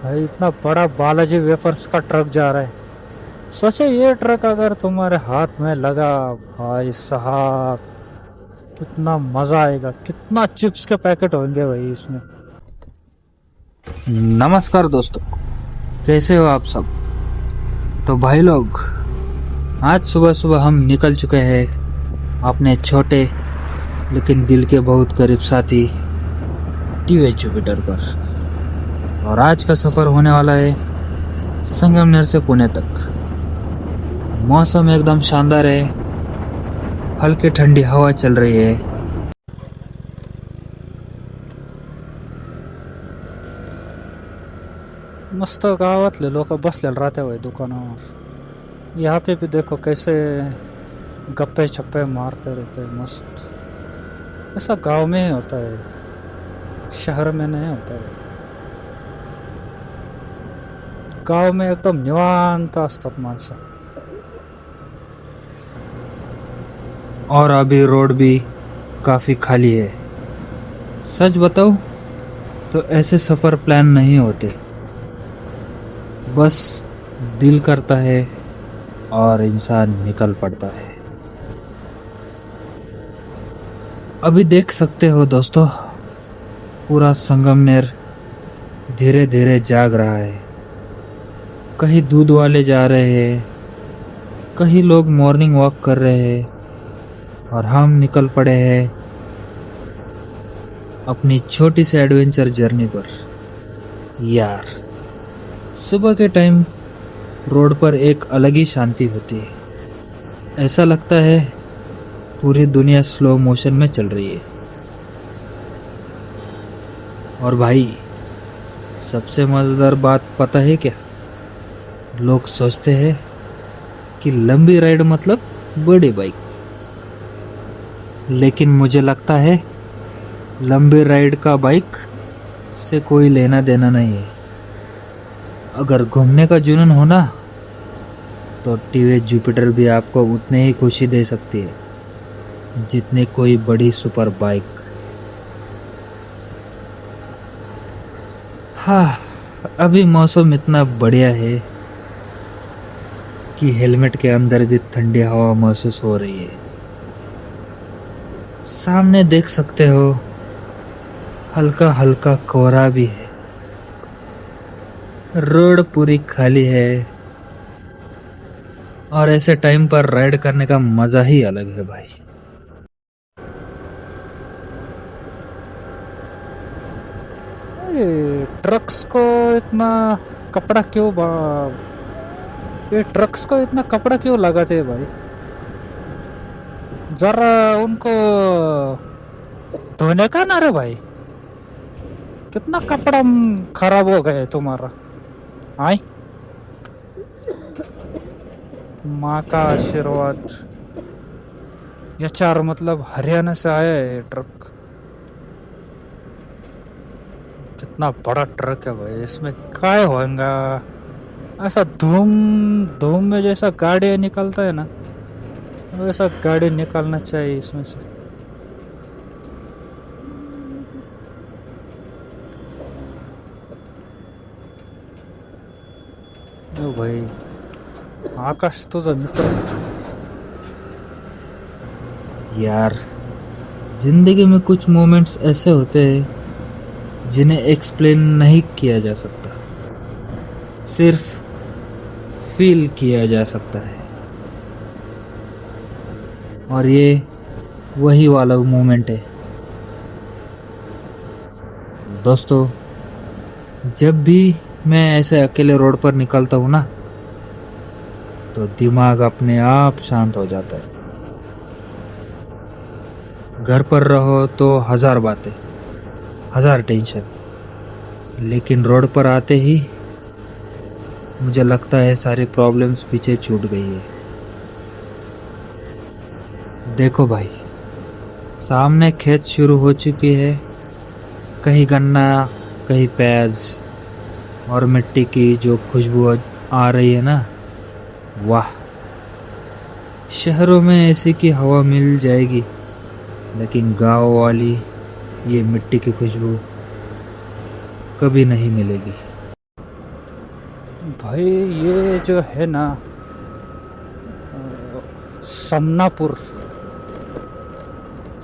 भाई इतना बड़ा बालाजी वेफर्स का ट्रक जा रहा है। सोचो ये ट्रक अगर तुम्हारे हाथ में लगा, भाई साहब कितना मजा आएगा, कितना चिप्स के पैकेट होंगे भाई इसमें। नमस्कार दोस्तों, कैसे हो आप सब। तो भाई लोग, आज सुबह सुबह हम निकल चुके हैं अपने छोटे लेकिन दिल के बहुत करीब साथी टीवीएस जुपिटर पर। और आज का सफ़र होने वाला है संगमनेर से पुणे तक। मौसम एकदम शानदार है, हल्की ठंडी हवा चल रही है। मस्त गावातले लोक बसलेले राहते भाई दुकानावर। यहाँ पे भी देखो कैसे गप्पे छप्पे मारते रहते हैं मस्त। ऐसा गांव में ही होता है, शहर में नहीं होता है। गांव में एकदम निवांत असतात माणसं। और अभी रोड भी काफ़ी खाली है। सच बताऊं तो ऐसे सफ़र प्लान नहीं होते, बस दिल करता है और इंसान निकल पड़ता है। अभी देख सकते हो दोस्तों, पूरा संगमनेर धीरे धीरे जाग रहा है। कहीं दूध वाले जा रहे हैं, कहीं लोग मॉर्निंग वॉक कर रहे हैं, और हम निकल पड़े हैं अपनी छोटी सी एडवेंचर जर्नी पर। यार, सुबह के टाइम रोड पर एक अलग ही शांति होती है। ऐसा लगता है पूरी दुनिया स्लो मोशन में चल रही है। और भाई, सबसे मज़ेदार बात पता है क्या? लोग सोचते हैं कि लंबी राइड मतलब बड़ी बाइक, लेकिन मुझे लगता है लंबी राइड का बाइक से कोई लेना देना नहीं है। अगर घूमने का जुनून हो ना, तो टीवीएस जुपिटर भी आपको उतने ही खुशी दे सकती है जितनी कोई बड़ी सुपर बाइक। हाँ, अभी मौसम इतना बढ़िया है कि हेलमेट के अंदर भी ठंडी हवा महसूस हो रही है। सामने देख सकते हो हल्का हल्का कोहरा भी है। रोड पूरी खाली है, और ऐसे टाइम पर राइड करने का मजा ही अलग है भाई। ये ट्रक्स को इतना कपड़ा क्यों ये ट्रक्स को इतना कपड़ा क्यों लगाते हैं भाई? जरा उनको धोने का ना रे भाई। कितना कपड़ा खराब हो गया तुम्हारा। आई माँ का आशीर्वाद। ये चार मतलब हरियाणा से आया है ये ट्रक। कितना बड़ा ट्रक है भाई, इसमें काय होगा? ऐसा धूम धूम में जैसा गाड़ी निकलता है ना, वैसा गाड़ी निकालना चाहिए इसमें से। ओ भाई, आकाश तुझा मित्र। यार, जिंदगी में कुछ मोमेंट्स ऐसे होते हैं जिन्हें एक्सप्लेन नहीं किया जा सकता, सिर्फ फील किया जा सकता है। और ये वही वाला मोमेंट है दोस्तों। जब भी मैं ऐसे अकेले रोड पर निकलता हूँ ना, तो दिमाग अपने आप शांत हो जाता है। घर पर रहो तो हजार बातें, हजार टेंशन, लेकिन रोड पर आते ही मुझे लगता है सारी प्रॉब्लम्स पीछे छूट गई है। देखो भाई, सामने खेत शुरू हो चुकी है। कहीं गन्ना, कहीं प्याज, और मिट्टी की जो खुशबू आ रही है ना, वाह। शहरों में ऐसी की हवा मिल जाएगी, लेकिन गांव वाली ये मिट्टी की खुशबू कभी नहीं मिलेगी। भाई ये जो है ना, समनापुर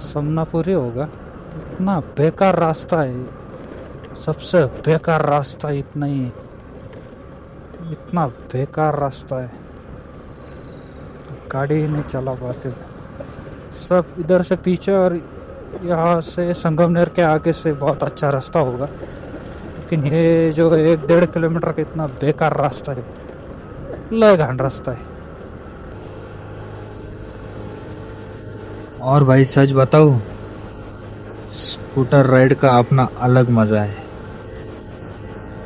समनापुर ही होगा। इतना बेकार रास्ता है, सबसे बेकार रास्ता इतना ही है, इतना बेकार रास्ता है, गाड़ी ही नहीं चला पाते। सब इधर से पीछे और यहाँ से संगमनेर के आगे से बहुत अच्छा रास्ता होगा, लेकिन ये जो 1-1.5 किलोमीटर का इतना बेकार रास्ता है, घान रास्ता है। और भाई सच बताऊं, स्कूटर राइड का अपना अलग मज़ा है,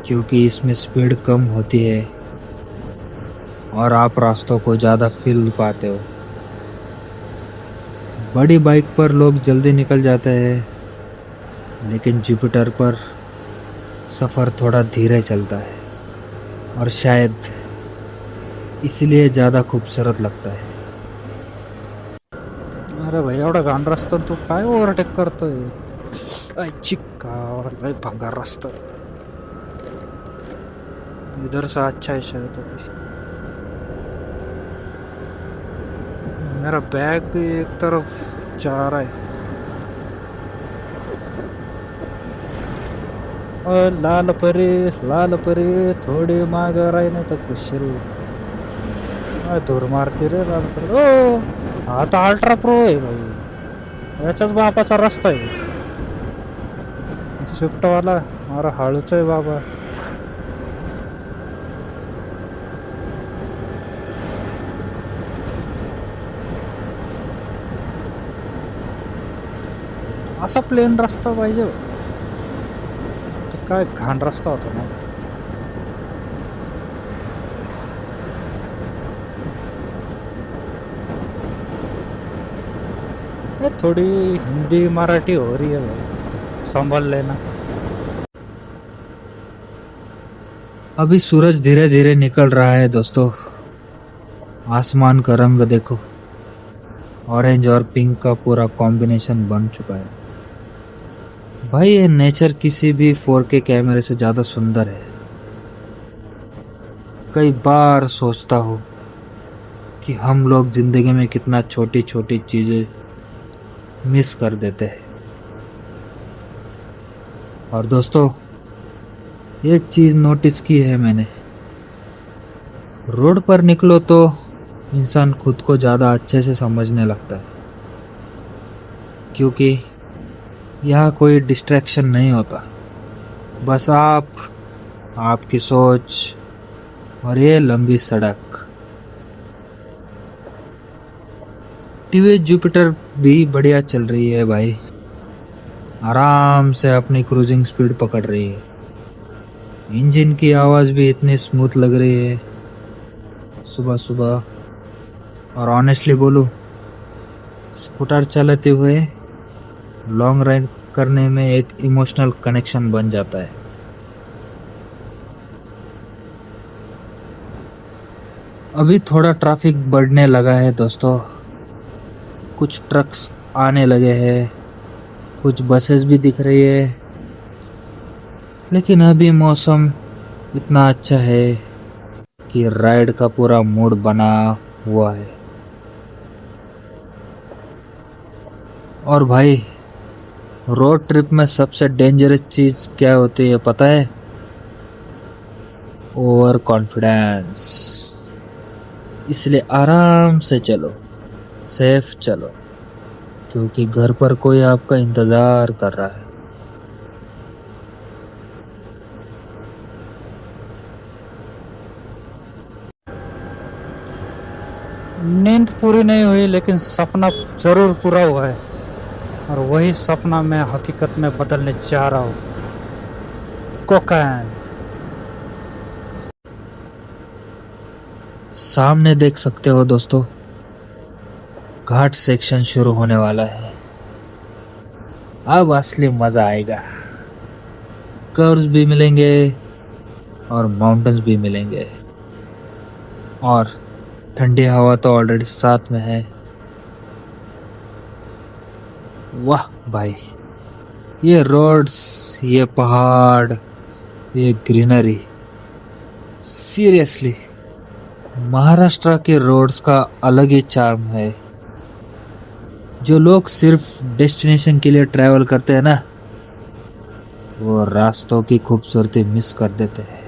क्योंकि इसमें स्पीड कम होती है और आप रास्तों को ज़्यादा फील पाते हो। बड़ी बाइक पर लोग जल्दी निकल जाते हैं, लेकिन जुपिटर पर सफ़र थोड़ा धीरे चलता है और शायद इसलिए ज़्यादा खूबसूरत लगता है। अरे भाई एवढा घाण रस्ता तू काय ओव्हरटेक करतोय? चिक्का भाई भंगार रास्ता, इधर से अच्छा है शायद। मेरा बैग भी एक तरफ जा रहा है। और लाल परी थोडी माग राही नाही तर कुशल धूर मारते रे लाल परी। ओ आता अल्ट्रा प्रो आहे भाई, याच्याच बापाचा रस्ता आहे स्विफ्टवाला। अरे हळूच आहे बाबा। असा प्लेन रस्ता पाहिजे, काय घाण रस्ता होता ना। ये थोड़ी हिंदी मराठी हो रही है भाई, संभल लेना। अभी सूरज धीरे धीरे निकल रहा है दोस्तों। आसमान का रंग देखो, ऑरेंज और पिंक का पूरा कॉम्बिनेशन बन चुका है भाई। ये नेचर किसी भी 4K कैमरे से ज़्यादा सुंदर है। कई बार सोचता हूँ कि हम लोग ज़िंदगी में कितना छोटी छोटी चीज़ें मिस कर देते हैं। और दोस्तों एक चीज़ नोटिस की है मैंने, रोड पर निकलो तो इंसान खुद को ज़्यादा अच्छे से समझने लगता है, क्योंकि यहाँ कोई डिस्ट्रैक्शन नहीं होता। बस आप, आपकी सोच और ये लंबी सड़क। टीवी जुपिटर भी बढ़िया चल रही है भाई, आराम से अपनी क्रूजिंग स्पीड पकड़ रही है। इंजन की आवाज़ भी इतनी स्मूथ लग रही है सुबह सुबह। और ऑनेस्टली बोलूँ, स्कूटर चलाते हुए लॉन्ग राइड करने में एक इमोशनल कनेक्शन बन जाता है। अभी थोड़ा ट्रैफिक बढ़ने लगा है दोस्तों, कुछ ट्रक्स आने लगे हैं, कुछ बसेस भी दिख रही है, लेकिन अभी मौसम इतना अच्छा है कि राइड का पूरा मूड बना हुआ है। और भाई रोड ट्रिप में सबसे डेंजरस चीज़ क्या होती है पता है? Over confidence. इसलिए आराम से चलो, सेफ चलो, क्योंकि घर पर कोई आपका इंतज़ार कर रहा है। नींद पूरी नहीं हुई, लेकिन सपना ज़रूर पूरा हुआ है, और वही सपना मैं हकीकत में बदलने जा रहा हूँ। कोकैन। सामने देख सकते हो दोस्तों, घाट सेक्शन शुरू होने वाला है। अब असली मज़ा आएगा। कर्व्स भी मिलेंगे और माउंटेन्स भी मिलेंगे, और ठंडी हवा तो ऑलरेडी साथ में है। वाह भाई, ये रोड्स, ये पहाड़, ये ग्रीनरी, सीरियसली महाराष्ट्र के रोड्स का अलग ही चार्म है। जो लोग सिर्फ डेस्टिनेशन के लिए ट्रैवल करते हैं ना, वो रास्तों की खूबसूरती मिस कर देते हैं।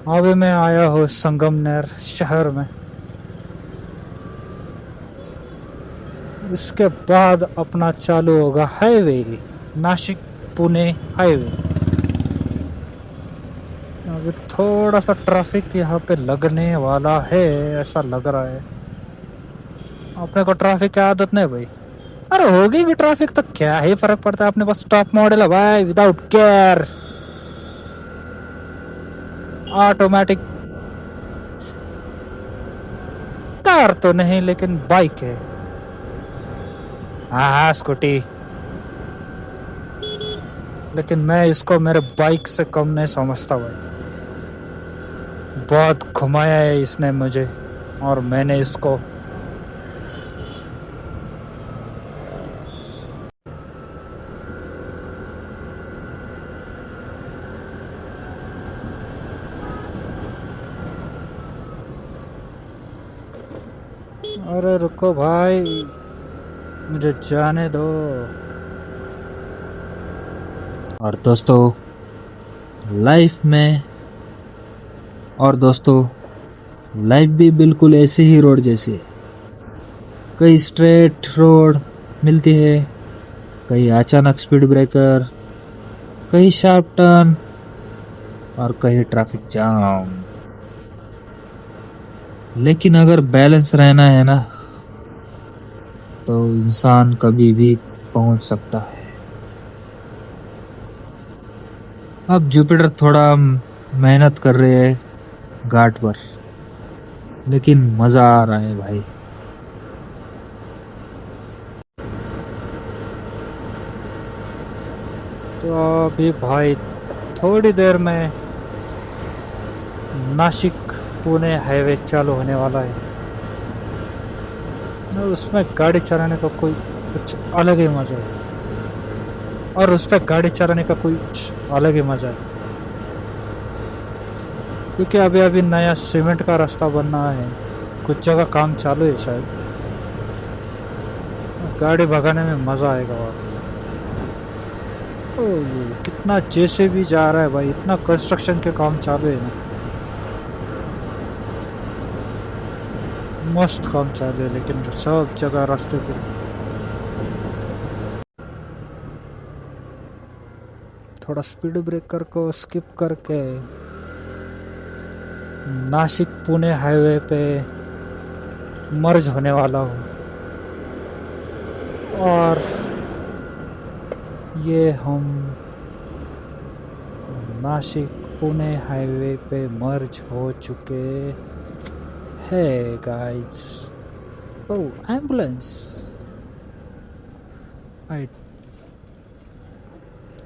अभी मैं आया हूँ संगमनेर शहर में। इसके बाद अपना चालू होगा हाईवे, नासिक पुणे हाईवे। अभी थोड़ा सा ट्रैफिक यहाँ पे लगने वाला है, ऐसा लग रहा है। अपने को ट्रैफिक की आदत नहीं भाई। अरे होगी भी ट्रैफिक तो क्या ही फर्क पड़ता है, अपने पास टॉप मॉडल है भाई, विदाउट केयर, ऑटोमेटिक। कार तो नहीं लेकिन बाइक है। हाँ स्कूटी, लेकिन मैं इसको मेरे बाइक से कम नहीं समझता भाई। बहुत घुमाया है इसने मुझे और मैंने इसको। अरे रुको भाई, मुझे जाने दो। और दोस्तों लाइफ में, और दोस्तों लाइफ भी बिल्कुल ऐसे ही रोड जैसी है। कई स्ट्रेट रोड मिलती है, कई अचानक स्पीड ब्रेकर, कई शार्प टर्न और कई ट्रैफिक जाम। लेकिन अगर बैलेंस रहना है ना, तो इंसान कभी भी पहुंच सकता है। अब जुपिटर थोड़ा मेहनत कर रहे हैं घाट पर, लेकिन मजा आ रहा है भाई। तो अभी भाई थोड़ी देर में नासिक पुणे हाईवे चालू होने वाला है। उसमें गाड़ी चलाने का कोई कुछ अलग ही मजा है, और उस पर गाड़ी चलाने का कुछ अलग ही मजा है। क्योंकि अभी अभी नया सीमेंट का रास्ता बनना है, कुछ जगह काम चालू है शायद। गाड़ी भगाने में मज़ा आएगा। और कितना जैसे भी जा रहा है भाई, इतना कंस्ट्रक्शन के काम चालू है ना, मस्त काम चालू है। लेकिन सब जगह रास्ते के थोड़ा स्पीड ब्रेकर को स्किप करके नासिक पुणे हाईवे पे मर्ज होने वाला हूँ। और ये हम नासिक पुणे हाईवे पे मर्ज हो चुके हैं गाइस। ओह एम्बुलेंस,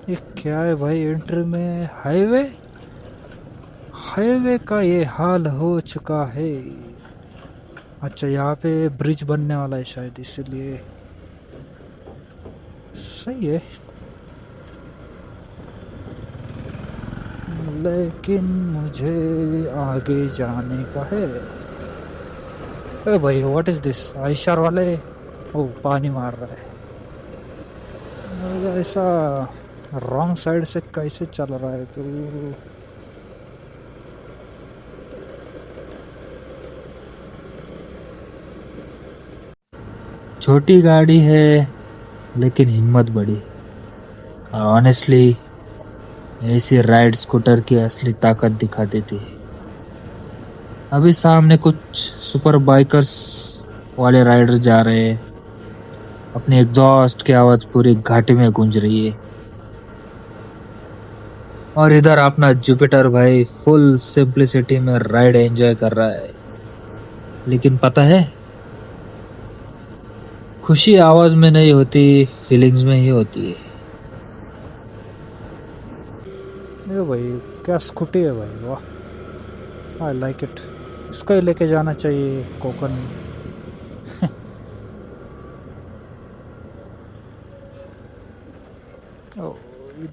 ये क्या है भाई? एंट्री में हाईवे, हाईवे का ये हाल हो चुका है। अच्छा यहाँ पे ब्रिज बनने वाला है शायद, इसीलिए सही है। लेकिन मुझे आगे जाने का है। ए भाई व्हाट इज दिस? आइशर वाले ओ पानी मार रहा है। ऐसा रॉन्ग साइड से कैसे चल रहा है तो? छोटी गाड़ी है लेकिन हिम्मत बड़ी। ऑनेस्टली ऐसी राइड स्कूटर की असली ताकत दिखा देती है। अभी सामने कुछ सुपर बाइकर्स वाले राइडर जा रहे हैं। अपनी एग्जॉस्ट की आवाज पूरी घाटी में गूंज रही है। और इधर अपना जुपिटर भाई फुल सिंप्लिसिटी में राइड एंजॉय कर रहा है। लेकिन पता है, खुशी आवाज में नहीं होती, फीलिंग्स में ही होती है। ये भाई क्या स्कूटी है भाई, वाह, आई लाइक इट। इसको ही लेके जाना चाहिए कोकन।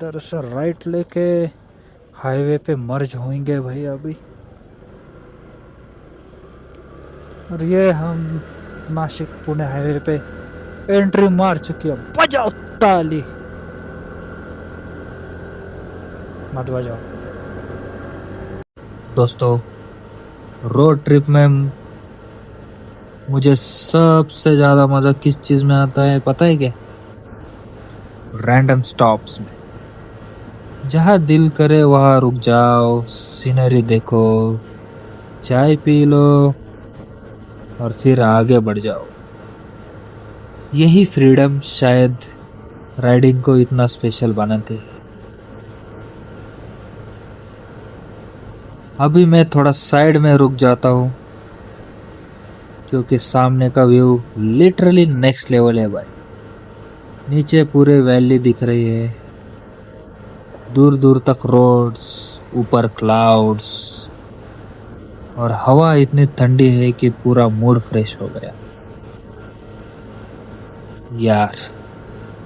इधर से राइट लेके हाईवे पे मर्ज होंगे भाई अभी। और ये हम नासिक पुणे हाईवे पे एंट्री मार चुकी है। बजाओ ताली, मत बजाओ। दोस्तों, रोड ट्रिप में मुझे सबसे ज्यादा मजा किस चीज में आता है पता है क्या? रैंडम स्टॉप्स में। जहाँ दिल करे वहाँ रुक जाओ, सीनरी देखो, चाय पी लो और फिर आगे बढ़ जाओ। यही फ्रीडम शायद राइडिंग को इतना स्पेशल बनाती है। अभी मैं थोड़ा साइड में रुक जाता हूँ क्योंकि सामने का व्यू लिटरली नेक्स्ट लेवल है भाई। नीचे पूरे वैली दिख रही है, दूर दूर तक रोड्स, ऊपर क्लाउड्स, और हवा इतनी ठंडी है कि पूरा मूड फ्रेश हो गया। यार,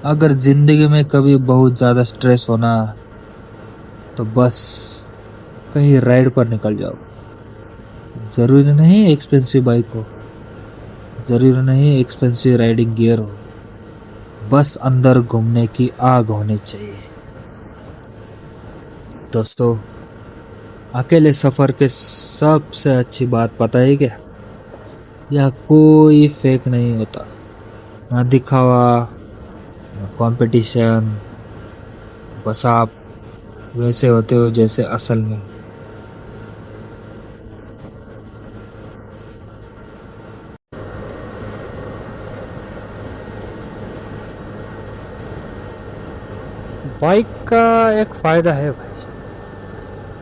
अगर जिंदगी में कभी बहुत ज्यादा स्ट्रेस होना तो बस कहीं राइड पर निकल जाओ। जरूरी नहीं एक्सपेंसिव बाइक हो, जरूरी नहीं एक्सपेंसिव राइडिंग गियर हो, बस अंदर घूमने की आग होनी चाहिए। दोस्तों, अकेले सफर के सबसे अच्छी बात पता है क्या? यह कोई फेक नहीं होता, ना दिखावा, ना कंपटीशन। बस आप वैसे होते हो जैसे असल में। बाइक का एक फायदा है भाई,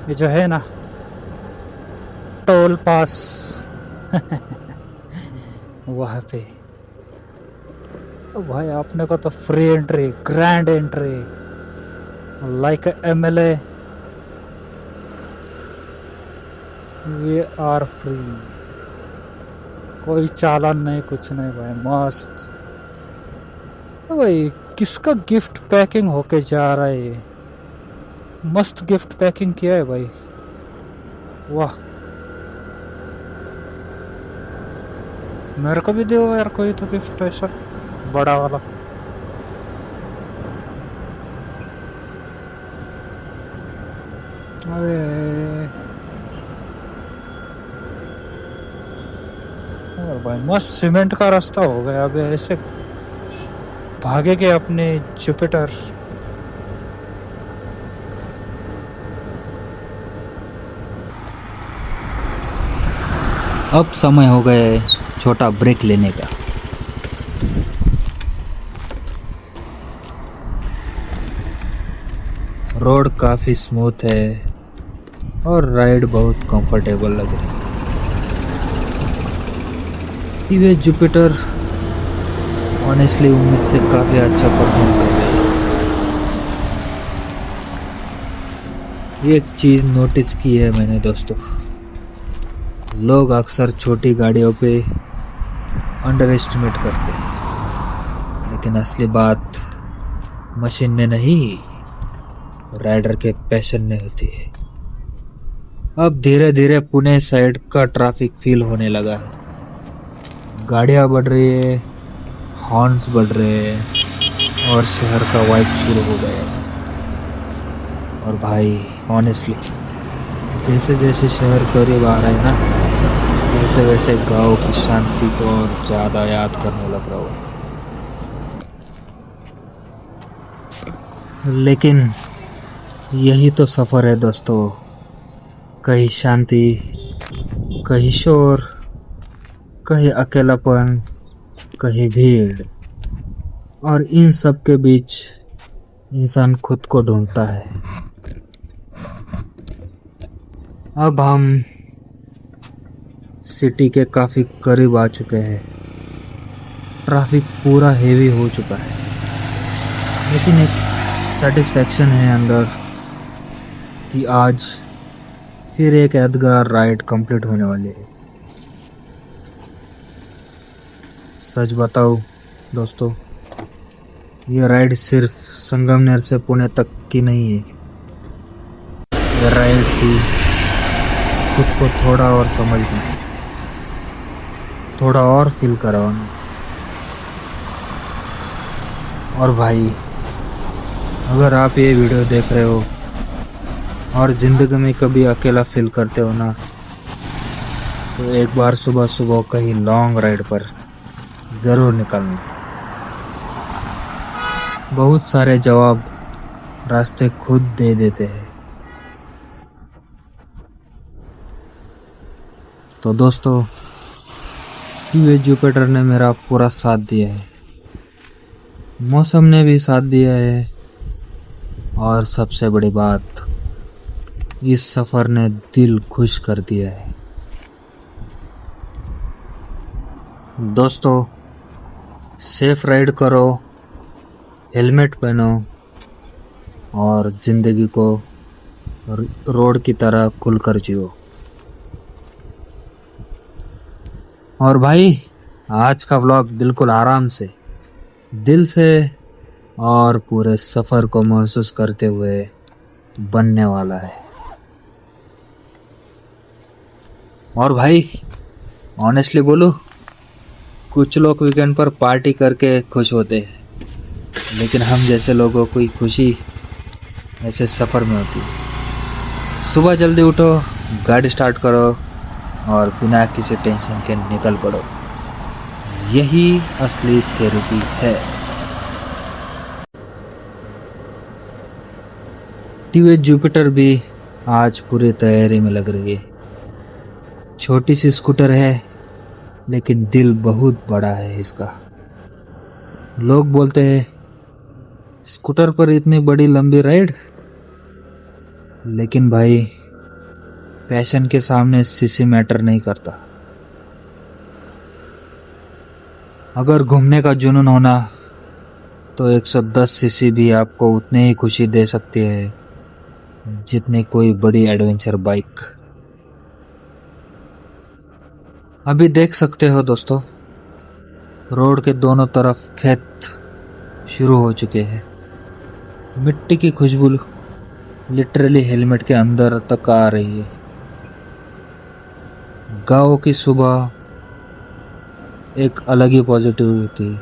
ये जो है ना टोल पास वहाँ पे भाई आपने को तो free entry, grand entry, like MLA we are free. कोई चालान नहीं, कुछ नहीं भाई, मस्त भाई। किसका गिफ्ट पैकिंग होके जा रहा है ये? मस्त गिफ्ट पैकिंग किया है भाई, वाह। मेरे को भी दो यार कोई तो गिफ्ट ऐसा बड़ा वाला। अरे भाई, मस्त सीमेंट का रास्ता हो गया। अभी ऐसे भागेंगे अपने जुपिटर। अब समय हो गया है छोटा ब्रेक लेने का। रोड काफी स्मूथ है और राइड बहुत कंफर्टेबल लग रही है। टीवीएस जुपिटर ऑनेस्टली उम्मीद से काफी अच्छा परफॉर्म कर रही है। एक चीज नोटिस की है मैंने दोस्तों, लोग अक्सर छोटी गाड़ियों पे अंडर एस्टिमेट करते हैं, लेकिन असली बात मशीन में नहीं, राइडर के पैशन में होती है। अब धीरे धीरे पुणे साइड का ट्रैफिक फील होने लगा है। गाड़ियाँ बढ़ रही है, हॉर्न्स बढ़ रहे हैं और शहर का वाइब शुरू हो गया। और भाई ऑनेस्टली जैसे जैसे शहर करीब आ रहा है ना, वैसे वैसे गांव की शांति को और ज़्यादा याद करने लग रहा हूँ। लेकिन यही तो सफ़र है दोस्तों, कहीं शांति, कहीं शोर, कहीं अकेलापन, कहीं भीड़, और इन सब के बीच इंसान खुद को ढूंढता है। अब हम सिटी के काफ़ी करीब आ चुके हैं। ट्रैफिक पूरा हेवी हो चुका है, लेकिन एक सेटिस्फैक्शन है अंदर कि आज फिर एक यादगार राइड कंप्लीट होने वाली है। सच बताओ दोस्तों, ये राइड सिर्फ संगमनेर से पुणे तक की नहीं है, ये राइड थी खुद को थोड़ा और समझने की, थोड़ा और फील करवाना। और भाई, अगर आप ये वीडियो देख रहे हो और ज़िंदगी में कभी अकेला फील करते हो ना, तो एक बार सुबह सुबह कहीं लॉन्ग राइड पर ज़रूर निकलना। बहुत सारे जवाब रास्ते खुद दे देते हैं। तो दोस्तों, टीवी जुपिटर ने मेरा पूरा साथ दिया है, मौसम ने भी साथ दिया है, और सबसे बड़ी बात, इस सफ़र ने दिल खुश कर दिया है। दोस्तों, सेफ राइड करो, हेलमेट पहनो और ज़िंदगी को रोड की तरह खुलकर जियो। और भाई, आज का व्लॉग बिल्कुल आराम से, दिल से और पूरे सफ़र को महसूस करते हुए बनने वाला है। और भाई, ऑनेस्टली बोलूं, कुछ लोग वीकेंड पर पार्टी करके खुश होते हैं, लेकिन हम जैसे लोगों की खुशी ऐसे सफ़र में होती है। सुबह जल्दी उठो, गाड़ी स्टार्ट करो और बिना किसी टेंशन के निकल पड़ो। यही असली थेरेपी है। टीवी जुपिटर भी आज पूरी तैयारी में लग रही है। छोटी सी स्कूटर है, लेकिन दिल बहुत बड़ा है इसका। लोग बोलते हैं, स्कूटर पर इतनी बड़ी लंबी राइड, लेकिन भाई, पैशन के सामने सीसी मैटर नहीं करता। अगर घूमने का जुनून होना, तो 110 सीसी भी आपको उतनी ही खुशी दे सकती है जितनी कोई बड़ी एडवेंचर बाइक। अभी देख सकते हो दोस्तों, रोड के दोनों तरफ खेत शुरू हो चुके हैं। मिट्टी की खुशबू लिटरली हेलमेट के अंदर तक आ रही है। गाँव की सुबह एक अलग ही पॉजिटिविटी।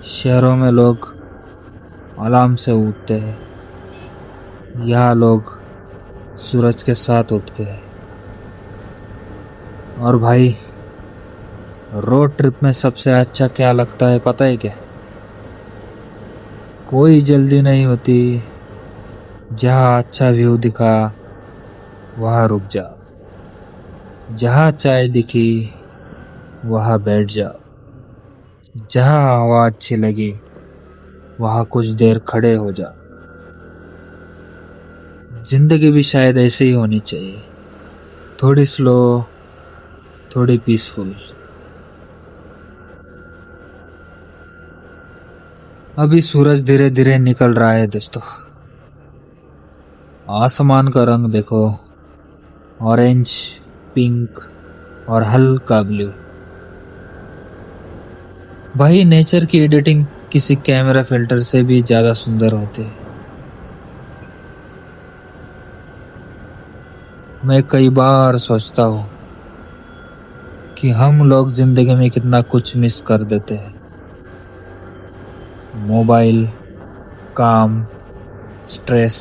शहरों में लोग अलार्म से उठते हैं, यहाँ लोग सूरज के साथ उठते हैं। और भाई, रोड ट्रिप में सबसे अच्छा क्या लगता है पता है क्या? कोई जल्दी नहीं होती, जहाँ अच्छा व्यू दिखा वहाँ रुक जाओ, जहाँ चाय दिखी वहाँ बैठ जाओ, जहाँ हवा अच्छी लगी वहाँ कुछ देर खड़े हो जाओ। जिंदगी भी शायद ऐसे ही होनी चाहिए, थोड़ी स्लो, थोड़ी पीसफुल। अभी सूरज धीरे धीरे निकल रहा है दोस्तों। आसमान का रंग देखो, ऑरेंज, पिंक और हल्का ब्लू। भाई, नेचर की एडिटिंग किसी कैमरा फिल्टर से भी ज़्यादा सुंदर होती है। मैं कई बार सोचता हूँ कि हम लोग जिंदगी में कितना कुछ मिस कर देते हैं। मोबाइल, काम, स्ट्रेस,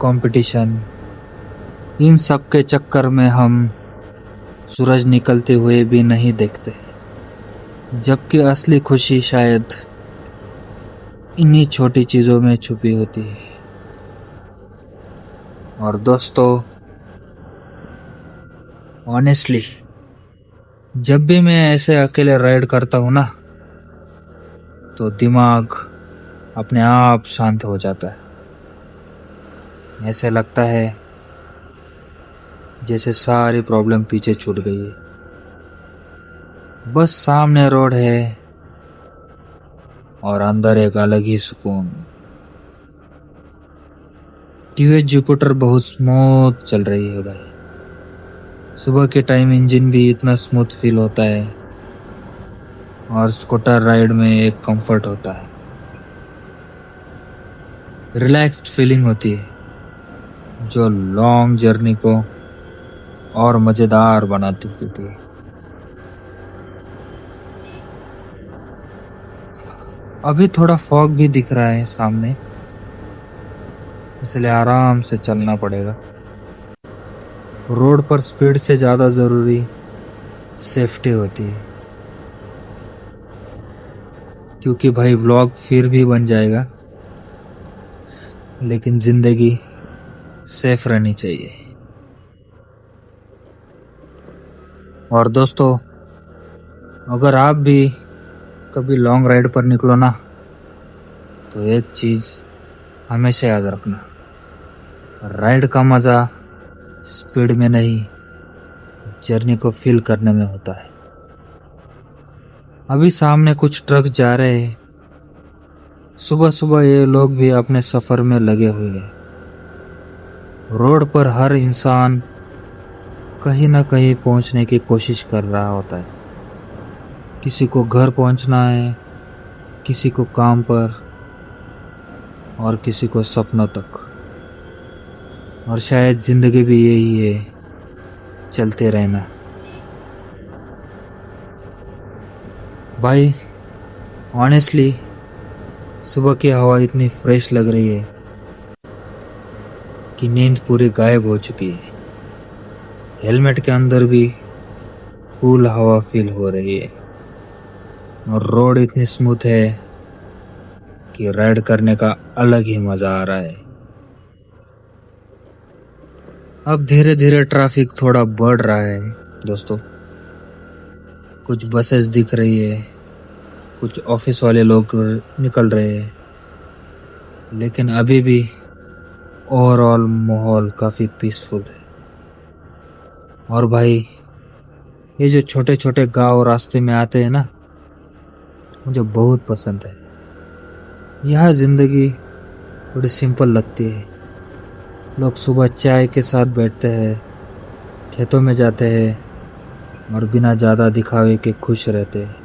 कंपटीशन, इन सब के चक्कर में हम सूरज निकलते हुए भी नहीं देखते, जबकि असली खुशी शायद इन्हीं छोटी चीज़ों में छुपी होती है। और दोस्तों, ऑनेस्टली, जब भी मैं ऐसे अकेले राइड करता हूँ ना, तो दिमाग अपने आप शांत हो जाता है। ऐसे लगता है जैसे सारी प्रॉब्लम पीछे छूट गई है, बस सामने रोड है और अंदर एक अलग ही सुकून। टीवी जुपिटर बहुत स्मूथ चल रही है भाई। सुबह के टाइम इंजन भी इतना स्मूथ फील होता है, और स्कूटर राइड में एक कंफर्ट होता है, रिलैक्स्ड फीलिंग होती है जो लॉन्ग जर्नी को और मजेदार बना देती थी। अभी थोड़ा फॉग भी दिख रहा है सामने, इसलिए आराम से चलना पड़ेगा। रोड पर स्पीड से ज़्यादा ज़रूरी सेफ्टी होती है, क्योंकि भाई व्लॉग फिर भी बन जाएगा, लेकिन ज़िंदगी सेफ रहनी चाहिए। और दोस्तों, अगर आप भी कभी लॉन्ग राइड पर निकलो ना, तो एक चीज़ हमेशा याद रखना, राइड का मज़ा स्पीड में नहीं, जर्नी को फील करने में होता है। अभी सामने कुछ ट्रक जा रहे हैं। सुबह सुबह ये लोग भी अपने सफ़र में लगे हुए हैं। रोड पर हर इंसान कहीं ना कहीं पहुंचने की कोशिश कर रहा होता है। किसी को घर पहुंचना है, किसी को काम पर, और किसी को सपनों तक। और शायद ज़िंदगी भी यही है, चलते रहना। भाई ऑनेस्टली सुबह की हवा इतनी फ्रेश लग रही है कि नींद पूरी गायब हो चुकी है। हेलमेट के अंदर भी कूल हवा फील हो रही है, और रोड इतनी स्मूथ है कि राइड करने का अलग ही मज़ा आ रहा है। अब धीरे धीरे ट्रैफिक थोड़ा बढ़ रहा है दोस्तों। कुछ बसेस दिख रही है, कुछ ऑफिस वाले लोग निकल रहे हैं, लेकिन अभी भी ओवरऑल माहौल काफ़ी पीसफुल है। और भाई ये जो छोटे छोटे गांव रास्ते में आते हैं ना, मुझे बहुत पसंद है। यहाँ ज़िंदगी बड़ी सिंपल लगती है। लोग सुबह चाय के साथ बैठते हैं, खेतों में जाते हैं और बिना ज़्यादा दिखावे के खुश रहते हैं।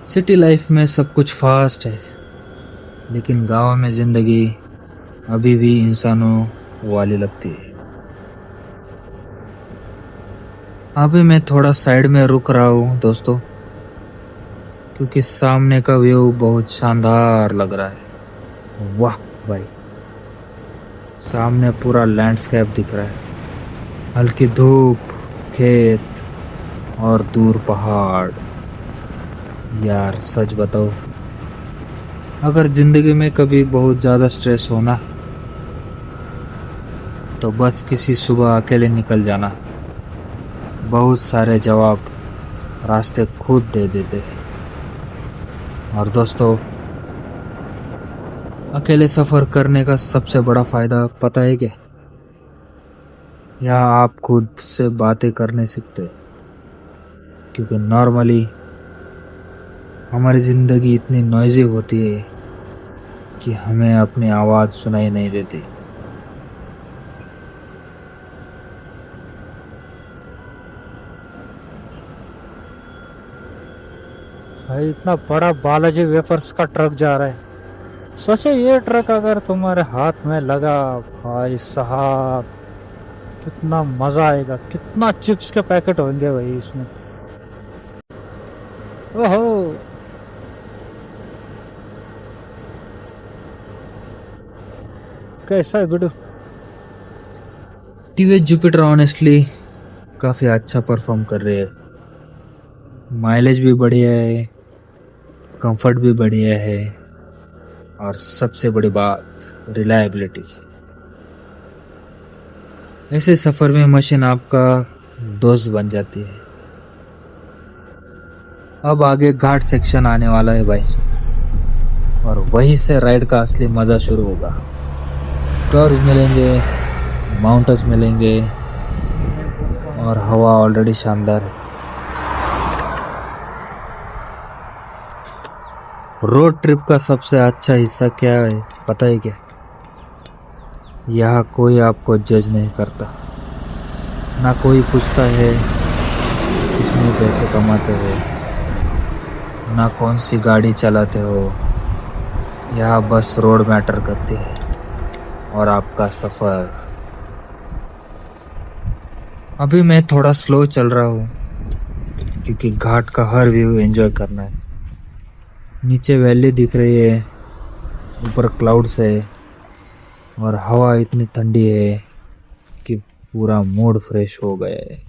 सिटी लाइफ में सब कुछ फास्ट है, लेकिन गांव में ज़िंदगी अभी भी इंसानों वाली लगती है। अभी मैं थोड़ा साइड में रुक रहा हूँ दोस्तों, क्योंकि सामने का व्यू बहुत शानदार लग रहा है। वाह भाई, सामने पूरा लैंडस्केप दिख रहा है। हल्की धूप, खेत और दूर पहाड़। यार सच बताओ, अगर ज़िंदगी में कभी बहुत ज़्यादा स्ट्रेस हो ना, तो बस किसी सुबह अकेले निकल जाना। बहुत सारे जवाब रास्ते खुद दे देते हैं। और दोस्तों, अकेले सफ़र करने का सबसे बड़ा फ़ायदा पता है क्या? यहाँ आप खुद से बातें करने सीखते, क्योंकि नॉर्मली हमारी ज़िंदगी इतनी नॉइज़ी होती है कि हमें अपनी आवाज़ सुनाई नहीं देती। भाई इतना बड़ा बालाजी वेफर्स का ट्रक जा रहा है। सोचो ये ट्रक अगर तुम्हारे हाथ में लगा, भाई साहब कितना मज़ा आएगा। कितना चिप्स के पैकेट होंगे भाई इसमें। ओहो, कैसा है वीडियो? टीवीएस जुपिटर ऑनेस्टली काफ़ी अच्छा परफॉर्म कर रही है। माइलेज भी बढ़िया है, कंफर्ट भी बढ़िया है, और सबसे बड़ी बात रिलायबिलिटी। ऐसे सफ़र में मशीन आपका दोस्त बन जाती है। अब आगे घाट सेक्शन आने वाला है भाई, और वहीं से राइड का असली मज़ा शुरू होगा। कर्व्स मिलेंगे, माउंटेन्स मिलेंगे, और हवा ऑलरेडी शानदार है। रोड ट्रिप का सबसे अच्छा हिस्सा क्या है पता है क्या? यहाँ कोई आपको जज नहीं करता, ना कोई पूछता है कितनी कितने पैसे कमाते हो, ना कौन सी गाड़ी चलाते हो, यहाँ बस रोड मैटर करती है और आपका सफ़र। अभी मैं थोड़ा स्लो चल रहा हूँ क्योंकि घाट का हर व्यू एंजॉय करना है। नीचे वैली दिख रही है, ऊपर क्लाउड्स है और हवा इतनी ठंडी है कि पूरा मूड फ्रेश हो गया है।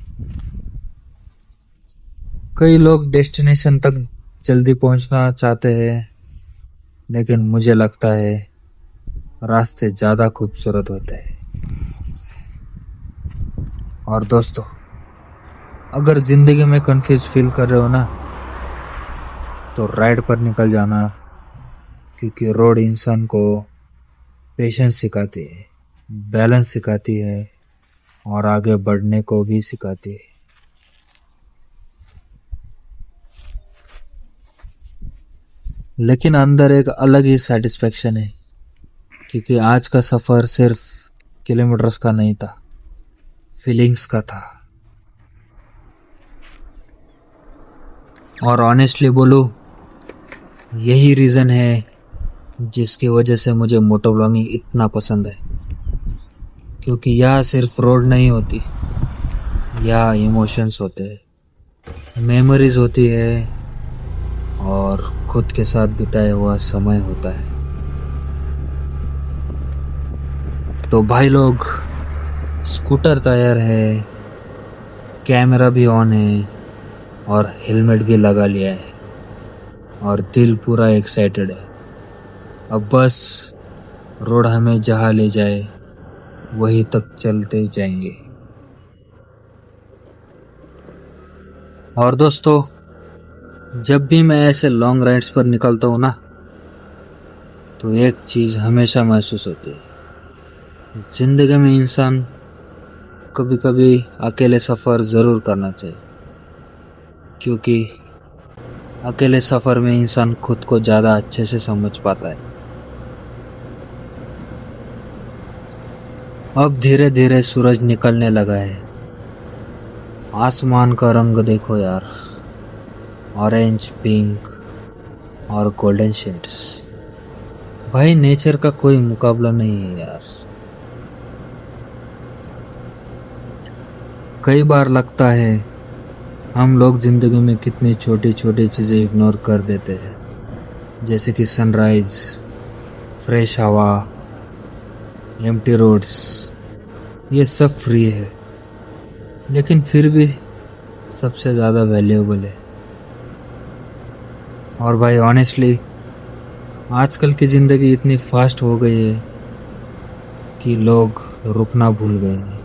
कई लोग डेस्टिनेशन तक जल्दी पहुंचना चाहते हैं, लेकिन मुझे लगता है रास्ते ज़्यादा खूबसूरत होते हैं। और दोस्तों, अगर ज़िंदगी में कंफ्यूज फील कर रहे हो ना, तो राइड पर निकल जाना, क्योंकि रोड इंसान को पेशेंस सिखाती है, बैलेंस सिखाती है और आगे बढ़ने को भी सिखाती है। लेकिन अंदर एक अलग ही सेटिस्फेक्शन है, क्योंकि आज का सफ़र सिर्फ किलोमीटर्स का नहीं था, फीलिंग्स का था। और ऑनेस्टली बोलूं, यही रीज़न है जिसकी वजह से मुझे मोटो व्लॉगिंग इतना पसंद है। क्योंकि यह सिर्फ रोड नहीं होती, यह इमोशंस होते हैं, मेमोरीज होती है और खुद के साथ बिताया हुआ समय होता है। तो भाई लोग, स्कूटर तैयार है, कैमरा भी ऑन है और हेलमेट भी लगा लिया है और दिल पूरा एक्साइटेड है। अब बस रोड हमें जहाँ ले जाए वहीं तक चलते जाएंगे। और दोस्तों, जब भी मैं ऐसे लॉन्ग राइड्स पर निकलता हूँ ना, तो एक चीज़ हमेशा महसूस होती है। ज़िंदगी में इंसान कभी कभी अकेले सफ़र ज़रूर करना चाहिए, क्योंकि अकेले सफ़र में इंसान खुद को ज़्यादा अच्छे से समझ पाता है। अब धीरे धीरे सूरज निकलने लगा है। आसमान का रंग देखो यार, ऑरेंज, पिंक और गोल्डन शेड्स। भाई, नेचर का कोई मुकाबला नहीं है यार। कई बार लगता है हम लोग ज़िंदगी में कितनी छोटी छोटी चीज़ें इग्नोर कर देते हैं, जैसे कि सनराइज, फ्रेश हवा, एम्प्टी रोड्स। ये सब फ्री है, लेकिन फिर भी सबसे ज़्यादा वैल्यूएबल है। और भाई ऑनेस्टली, आजकल की ज़िंदगी इतनी फास्ट हो गई है कि लोग रुकना भूल गए हैं।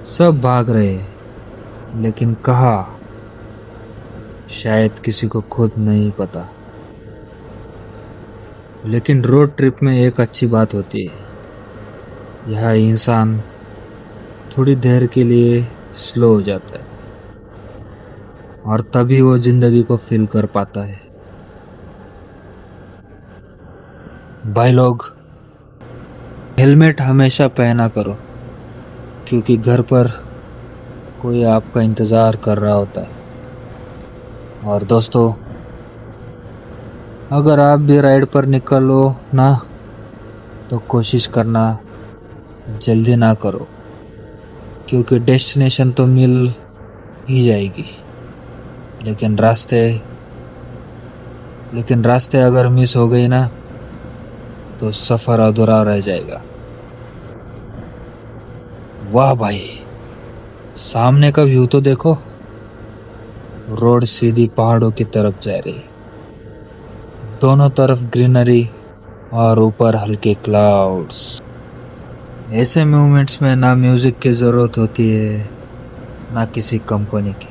सब भाग रहे हैं, लेकिन कहाँ, शायद किसी को खुद नहीं पता। लेकिन रोड ट्रिप में एक अच्छी बात होती है, यह इंसान थोड़ी देर के लिए स्लो हो जाता है और तभी वो ज़िंदगी को फील कर पाता है। भाई लोग, हेलमेट हमेशा पहना करो, क्योंकि घर पर कोई आपका इंतज़ार कर रहा होता है। और दोस्तों, अगर आप भी राइड पर निकलो ना, तो कोशिश करना जल्दी ना करो, क्योंकि डेस्टिनेशन तो मिल ही जाएगी, लेकिन रास्ते अगर मिस हो गई ना, तो सफ़र अधूरा रह जाएगा। वाह भाई, सामने का व्यू तो देखो। रोड सीधी पहाड़ों की तरफ जा रही, दोनों तरफ ग्रीनरी और ऊपर हल्के क्लाउड्स। ऐसे मोमेंट्स में ना म्यूज़िक की ज़रूरत होती है, ना किसी कंपनी की,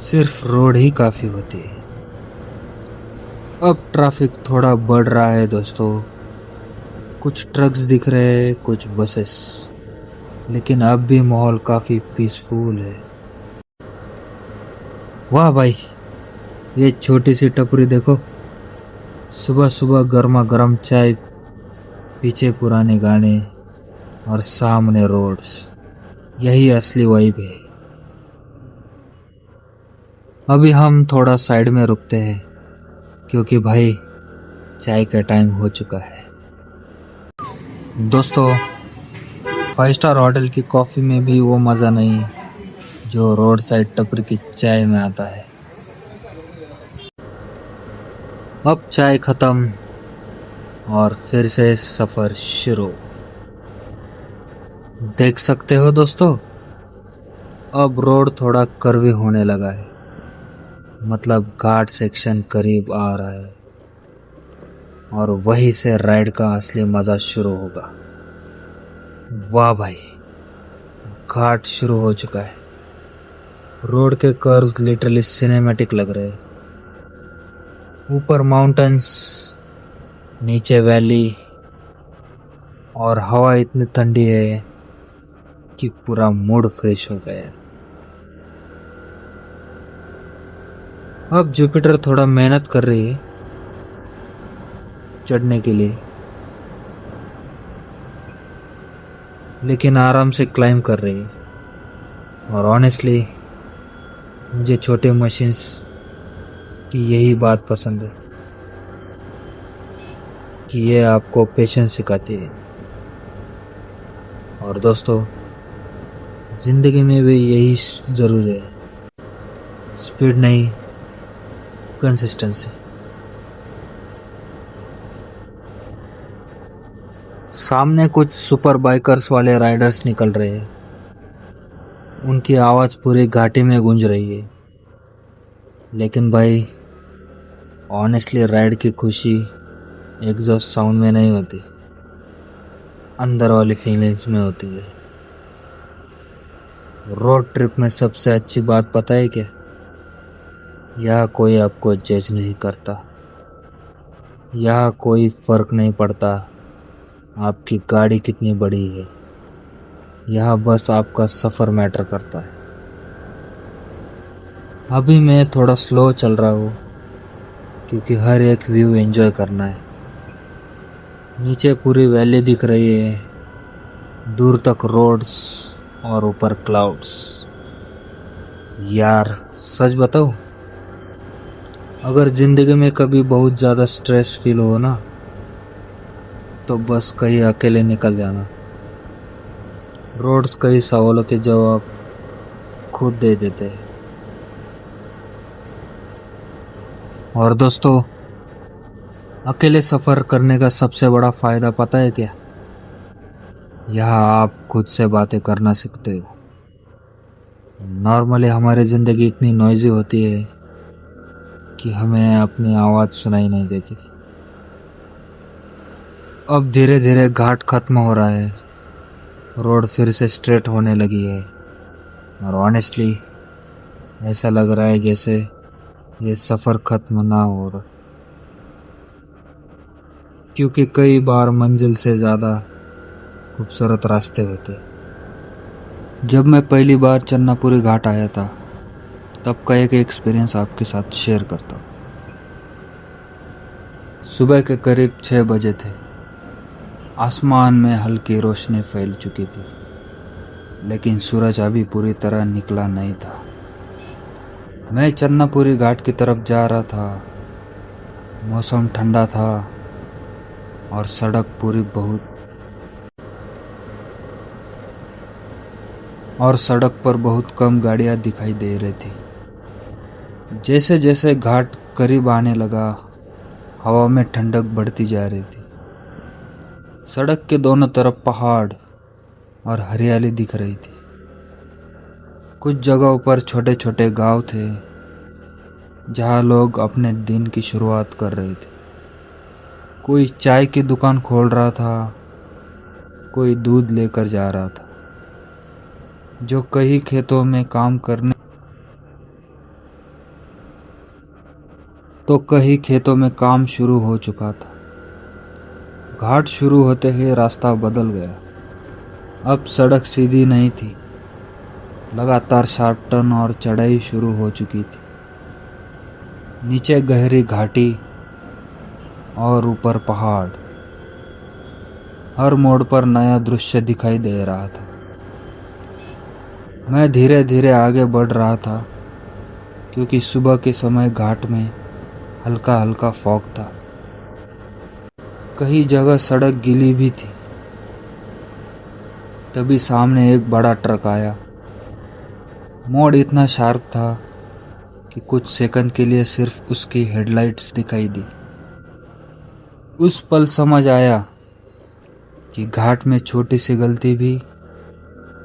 सिर्फ रोड ही काफ़ी होती है। अब ट्रैफिक थोड़ा बढ़ रहा है दोस्तों, कुछ ट्रक्स दिख रहे हैं, कुछ बसेस, लेकिन अब भी माहौल काफ़ी पीसफुल है। वाह भाई, ये छोटी सी टपरी देखो, सुबह सुबह गर्मा गर्म चाय, पीछे पुराने गाने और सामने रोड्स। यही असली वाइब है। अभी हम थोड़ा साइड में रुकते हैं क्योंकि भाई चाय का टाइम हो चुका है। दोस्तों, 5 स्टार होटल की कॉफ़ी में भी वो मज़ा नहीं जो रोड साइड टपरी की चाय में आता है। अब चाय ख़त्म और फिर से सफ़र शुरू। देख सकते हो दोस्तों, अब रोड थोड़ा कर्वी होने लगा है, मतलब घाट सेक्शन करीब आ रहा है और वहीं से राइड का असली मज़ा शुरू होगा। वाह भाई, घाट शुरू हो चुका है। रोड के कर्व्स लिटरली सिनेमैटिक लग रहे हैं। ऊपर माउंटेन्स, नीचे वैली और हवा इतनी ठंडी है कि पूरा मूड फ्रेश हो गया है। अब जुपिटर थोड़ा मेहनत कर रही है चढ़ने के लिए, लेकिन आराम से क्लाइंब कर रही है। और ऑनेस्टली मुझे छोटे मशीन्स की यही बात पसंद है कि ये आपको पेशेंस सिखाती है। और दोस्तों, ज़िंदगी में भी यही ज़रूरी है, स्पीड नहीं, कंसिस्टेंसी। सामने कुछ सुपर बाइकर्स वाले राइडर्स निकल रहे हैं। उनकी आवाज़ पूरी घाटी में गूंज रही है। लेकिन भाई, ऑनेस्टली राइड की खुशी एग्जॉस्ट साउंड में नहीं होती, अंदर वाली फीलिंग्स में होती है। रोड ट्रिप में सबसे अच्छी बात पता है क्या? यहाँ कोई आपको जज नहीं करता, यहाँ कोई फर्क नहीं पड़ता आपकी गाड़ी कितनी बड़ी है। यहाँ बस आपका सफ़र मैटर करता है। अभी मैं थोड़ा स्लो चल रहा हूँ क्योंकि हर एक व्यू एंजॉय करना है। नीचे पूरी वैली दिख रही है, दूर तक रोड्स और ऊपर क्लाउड्स। यार सच बताऊं, अगर ज़िंदगी में कभी बहुत ज़्यादा स्ट्रेस फील हो ना, तो बस कहीं अकेले निकल जाना। रोड्स कई सवालों के जवाब खुद दे देते हैं। और दोस्तों, अकेले सफ़र करने का सबसे बड़ा फ़ायदा पता है क्या? यहाँ आप खुद से बातें करना सीखते हो। नॉर्मली हमारी ज़िंदगी इतनी नॉइज़ी होती है कि हमें अपनी आवाज़ सुनाई नहीं देती। अब धीरे धीरे घाट ख़त्म हो रहा है, रोड फिर से स्ट्रेट होने लगी है। और ऑनेस्टली ऐसा लग रहा है जैसे ये सफ़र ख़त्म ना हो रहा, क्योंकि कई बार मंजिल से ज़्यादा खूबसूरत रास्ते होते। जब मैं पहली बार चन्नापुरी घाट आया था, तब का एक एक्सपीरियंस आपके साथ शेयर करता हूँ। सुबह के करीब 6 बजे थे। आसमान में हल्की रोशनी फैल चुकी थी, लेकिन सूरज अभी पूरी तरह निकला नहीं था। मैं चन्नापुरी घाट की तरफ जा रहा था। मौसम ठंडा था और सड़क पर बहुत कम गाड़ियां दिखाई दे रही थी। जैसे जैसे घाट करीब आने लगा, हवा में ठंडक बढ़ती जा रही थी। सड़क के दोनों तरफ पहाड़ और हरियाली दिख रही थी। कुछ जगहों पर छोटे छोटे गांव थे जहां लोग अपने दिन की शुरुआत कर रहे थे। कोई चाय की दुकान खोल रहा था, कोई दूध लेकर जा रहा था, जो कई खेतों में काम शुरू हो चुका था। घाट शुरू होते ही रास्ता बदल गया। अब सड़क सीधी नहीं थी, लगातार शार्प टर्न और चढ़ाई शुरू हो चुकी थी। नीचे गहरी घाटी और ऊपर पहाड़। हर मोड़ पर नया दृश्य दिखाई दे रहा था। मैं धीरे धीरे आगे बढ़ रहा था, क्योंकि सुबह के समय घाट में हल्का हल्का फॉग था। कई जगह सड़क गीली भी थी। तभी सामने एक बड़ा ट्रक आया। मोड़ इतना शार्प था कि कुछ सेकंड के लिए सिर्फ उसकी हेडलाइट्स दिखाई दी। उस पल समझ आया कि घाट में छोटी सी गलती भी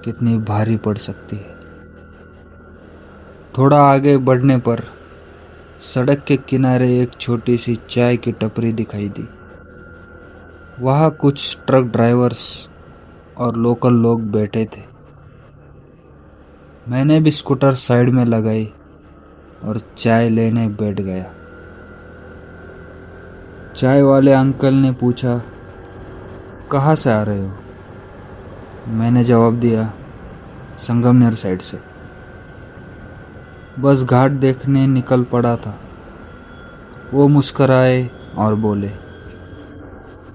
कितनी भारी पड़ सकती है। थोड़ा आगे बढ़ने पर सड़क के किनारे एक छोटी सी चाय की टपरी दिखाई दी। वहाँ कुछ ट्रक ड्राइवर्स और लोकल लोग बैठे थे। मैंने भी स्कूटर साइड में लगाई और चाय लेने बैठ गया। चाय वाले अंकल ने पूछा, कहाँ से आ रहे हो? मैंने जवाब दिया, संगमनेर साइड से। बस घाट देखने निकल पड़ा था। वो मुस्कराए और बोले,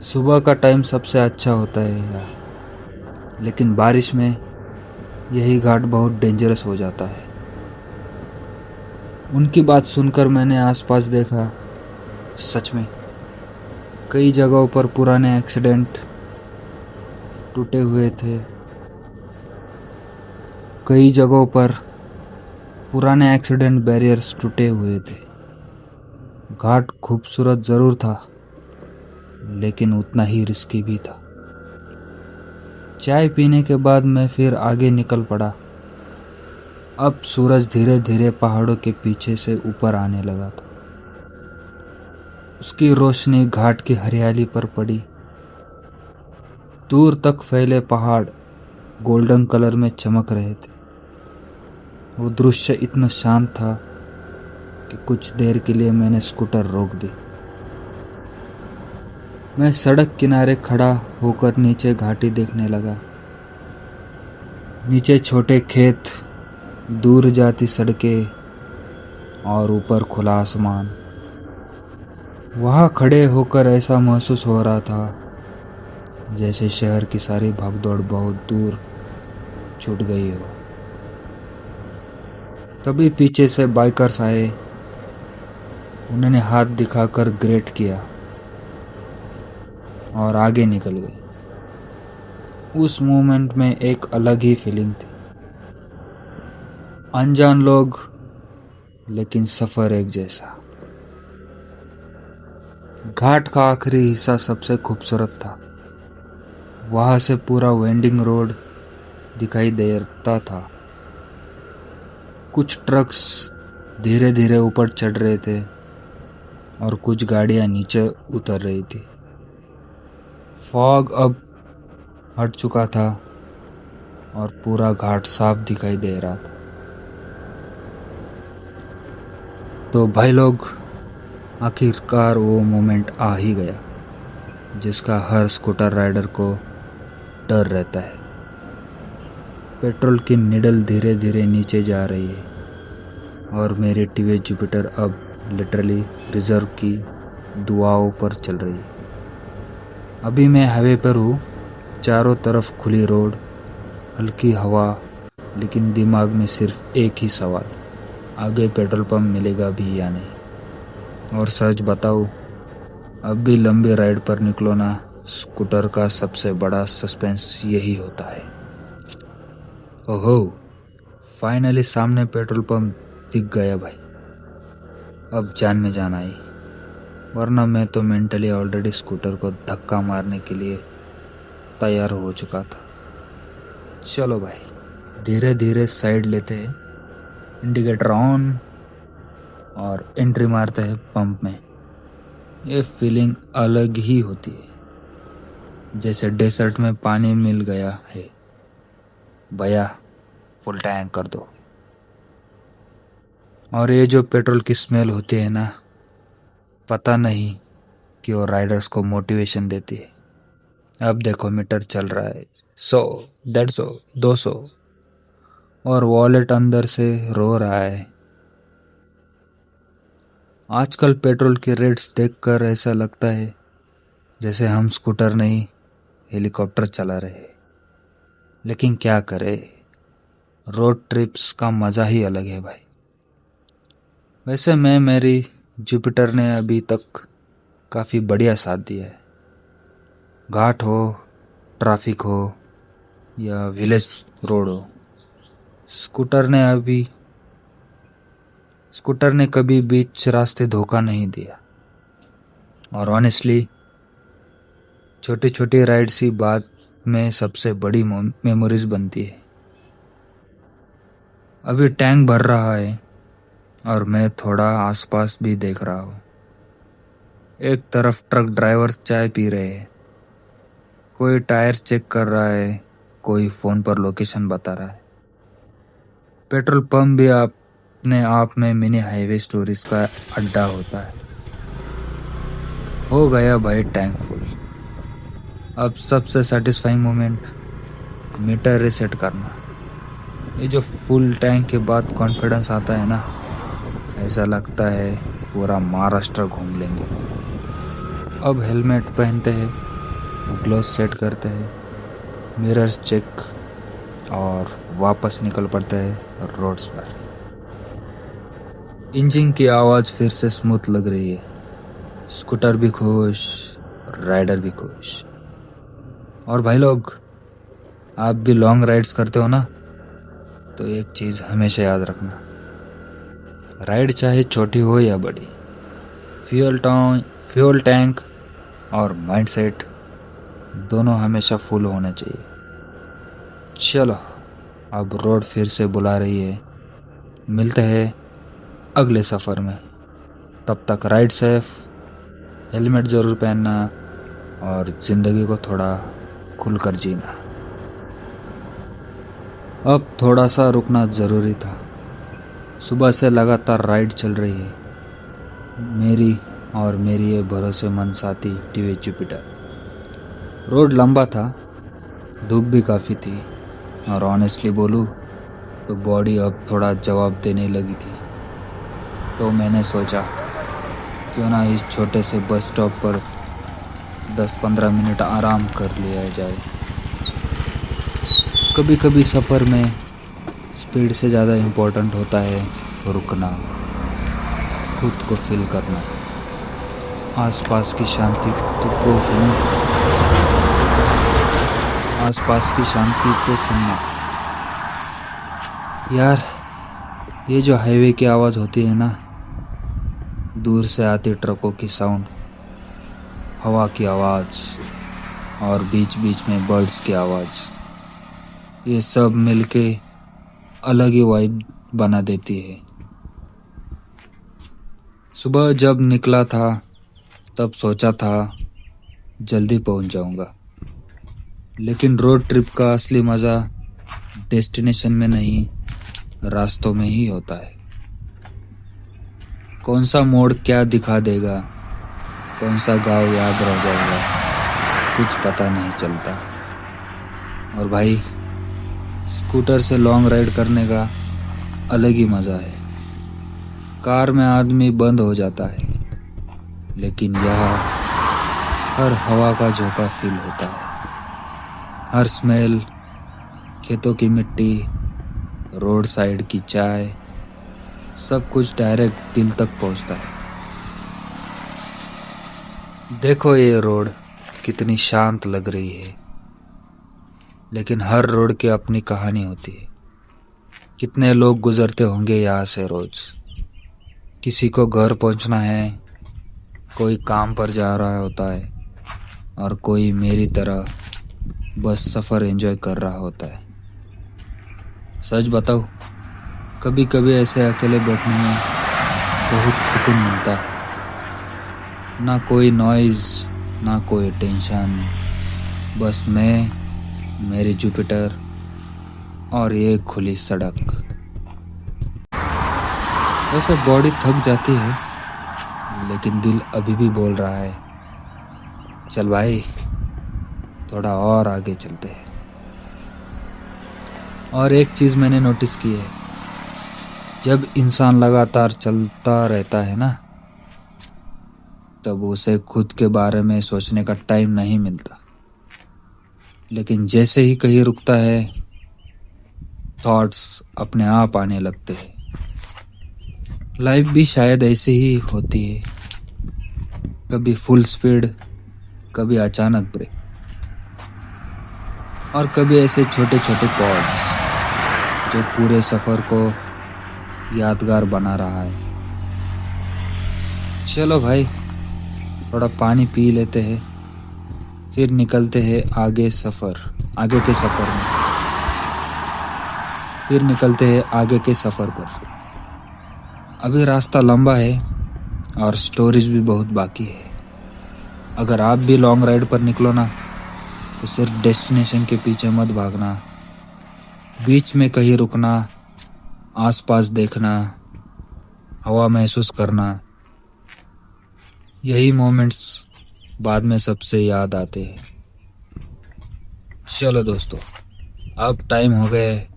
सुबह का टाइम सबसे अच्छा होता है यार, लेकिन बारिश में यही घाट बहुत डेंजरस हो जाता है। उनकी बात सुनकर मैंने आसपास देखा। सच में कई जगहों पर पुराने एक्सीडेंट टूटे हुए थे। कई जगहों पर पुराने एक्सीडेंट बैरियर्स टूटे हुए थे। घाट खूबसूरत जरूर था, लेकिन उतना ही रिस्की भी था। चाय पीने के बाद मैं फिर आगे निकल पड़ा। अब सूरज धीरे धीरे पहाड़ों के पीछे से ऊपर आने लगा था। उसकी रोशनी घाट की हरियाली पर पड़ी। दूर तक फैले पहाड़ गोल्डन कलर में चमक रहे थे। वो दृश्य इतना शांत था कि कुछ देर के लिए मैंने स्कूटर रोक दी। मैं सड़क किनारे खड़ा होकर नीचे घाटी देखने लगा। नीचे छोटे खेत, दूर जाती सड़कें और ऊपर खुला आसमान। वहाँ खड़े होकर ऐसा महसूस हो रहा था जैसे शहर की सारी भागदौड़ बहुत दूर छूट गई हो। तभी पीछे से बाइकर्स आए। उन्होंने हाथ दिखाकर ग्रेट किया और आगे निकल गए। उस मोमेंट में एक अलग ही फीलिंग थी। अनजान लोग, लेकिन सफर एक जैसा। घाट का आखिरी हिस्सा सबसे खूबसूरत था। वहां से पूरा वेंडिंग रोड दिखाई देता था। कुछ ट्रक्स धीरे धीरे ऊपर चढ़ रहे थे और कुछ गाड़ियां नीचे उतर रही थी। फॉग अब हट चुका था और पूरा घाट साफ दिखाई दे रहा था। तो भाई लोग, आखिरकार वो मोमेंट आ ही गया जिसका हर स्कूटर राइडर को डर रहता है। पेट्रोल की निडल धीरे धीरे नीचे जा रही है और मेरी टीवीएस जुपिटर अब लिटरली रिजर्व की दुआओं पर चल रही है। अभी मैं हाईवे पर हूँ। चारों तरफ खुली रोड, हल्की हवा, लेकिन दिमाग में सिर्फ एक ही सवाल, आगे पेट्रोल पंप मिलेगा भी या नहीं। और सच बताऊँ, अब भी लंबी राइड पर निकलो ना, स्कूटर का सबसे बड़ा सस्पेंस यही होता है। ओहो, फाइनली सामने पेट्रोल पंप दिख गया भाई। अब जान में जान आई, वरना मैं तो मेंटली ऑलरेडी स्कूटर को धक्का मारने के लिए तैयार हो चुका था। चलो भाई, धीरे धीरे साइड लेते हैं, इंडिकेटर ऑन और एंट्री मारते हैं पंप में। ये फीलिंग अलग ही होती है, जैसे डेजर्ट में पानी मिल गया है। भैया फुल टैंक कर दो। और ये जो पेट्रोल की स्मेल होती है ना, पता नहीं कि वो राइडर्स को मोटिवेशन देती है। अब देखो मीटर चल रहा है 100, 150, 200 और वॉलेट अंदर से रो रहा है। आजकल पेट्रोल के रेट्स देखकर ऐसा लगता है जैसे हम स्कूटर नहीं हेलीकॉप्टर चला रहे हैं। लेकिन क्या करें, रोड ट्रिप्स का मज़ा ही अलग है भाई। वैसे मैं मेरी जुपिटर ने अभी तक काफ़ी बढ़िया साथ दिया है। घाट हो, ट्रैफिक हो या विलेज रोड हो, स्कूटर ने कभी बीच रास्ते धोखा नहीं दिया। और ऑनेस्टली छोटी छोटी राइड्स ही बाद में सबसे बड़ी मेमोरीज बनती है। अभी टैंक भर रहा है और मैं थोड़ा आसपास भी देख रहा हूँ। एक तरफ ट्रक ड्राइवर चाय पी रहे हैं, कोई टायर चेक कर रहा है, कोई फ़ोन पर लोकेशन बता रहा है। पेट्रोल पंप भी अपने आप में मिनी हाईवे स्टोरीज का अड्डा होता है। हो गया भाई टैंक फुल। अब सबसे सेटिस्फाइंग मोमेंट मीटर रीसेट करना। ये जो फुल टैंक के बाद कॉन्फिडेंस आता है ना, ऐसा लगता है पूरा महाराष्ट्र घूम लेंगे। अब हेलमेट पहनते हैं, ग्लोव सेट करते हैं, मिरर्स चेक और वापस निकल पड़ते हैं रोड्स पर। इंजन की आवाज़ फिर से स्मूथ लग रही है। स्कूटर भी खुश, राइडर भी खुश। और भाई लोग, आप भी लॉन्ग राइड्स करते हो ना, तो एक चीज़ हमेशा याद रखना, राइड चाहे छोटी हो या बड़ी, फ्यूल टैंक और माइंडसेट दोनों हमेशा फुल होने चाहिए। चलो, अब रोड फिर से बुला रही है। मिलते हैं अगले सफ़र में। तब तक राइड सेफ, हेलमेट ज़रूर पहनना और ज़िंदगी को थोड़ा खुलकर जीना। अब थोड़ा सा रुकना ज़रूरी था। सुबह से लगातार राइड चल रही है मेरी ये भरोसेमंद साथी टीवी जुपिटर। रोड लंबा था, धूप भी काफ़ी थी और ऑनेस्टली बोलूँ तो बॉडी अब थोड़ा जवाब देने लगी थी। तो मैंने सोचा क्यों ना इस छोटे से बस स्टॉप पर 10-15 मिनट आराम कर लिया जाए। कभी कभी सफ़र में स्पीड से ज़्यादा इम्पोर्टेंट होता है रुकना, खुद को फील करना, आसपास की शांति को सुनना। यार, ये जो हाईवे की आवाज़ होती है ना, दूर से आती ट्रकों की साउंड, हवा की आवाज़ और बीच बीच में बर्ड्स की आवाज़, ये सब मिलके अलग ही वाइब बना देती है। सुबह जब निकला था तब सोचा था जल्दी पहुंच जाऊंगा, लेकिन रोड ट्रिप का असली मज़ा डेस्टिनेशन में नहीं, रास्तों में ही होता है। कौन सा मोड़ क्या दिखा देगा, कौन सा गांव याद रह जाएगा, कुछ पता नहीं चलता। और भाई, स्कूटर से लॉन्ग राइड करने का अलग ही मज़ा है। कार में आदमी बंद हो जाता है, लेकिन यहाँ हर हवा का झोंका फील होता है। हर स्मेल, खेतों की मिट्टी, रोड साइड की चाय, सब कुछ डायरेक्ट दिल तक पहुँचता है। देखो ये रोड कितनी शांत लग रही है, लेकिन हर रोड की अपनी कहानी होती है। कितने लोग गुजरते होंगे यहाँ से रोज। किसी को घर पहुंचना है, कोई काम पर जा रहा होता है और कोई मेरी तरह बस सफ़र एंजॉय कर रहा होता है। सच बताऊं, कभी कभी ऐसे अकेले बैठने में बहुत सुकून मिलता है। ना कोई नॉइज़, ना कोई टेंशन, बस मैं, मेरी जुपिटर और ये खुली सड़क। वैसे बॉडी थक जाती है, लेकिन दिल अभी भी बोल रहा है, चल भाई थोड़ा और आगे चलते हैं। और एक चीज़ मैंने नोटिस की है, जब इंसान लगातार चलता रहता है ना, तब उसे खुद के बारे में सोचने का टाइम नहीं मिलता। लेकिन जैसे ही कहीं रुकता है, थॉट्स अपने आप आने लगते हैं। लाइफ भी शायद ऐसे ही होती है, कभी फुल स्पीड, कभी अचानक ब्रेक, और कभी ऐसे छोटे छोटे पॉज जो पूरे सफ़र को यादगार बना रहा है। चलो भाई, थोड़ा पानी पी लेते हैं, फिर निकलते हैं आगे के सफ़र में। फिर निकलते हैं आगे के सफ़र पर। अभी रास्ता लंबा है और स्टोरीज भी बहुत बाकी है। अगर आप भी लॉन्ग राइड पर निकलो ना, तो सिर्फ डेस्टिनेशन के पीछे मत भागना। बीच में कहीं रुकना, आसपास देखना, हवा महसूस करना, यही मोमेंट्स बाद में सबसे याद आते हैं। चलो दोस्तों, अब टाइम हो गया है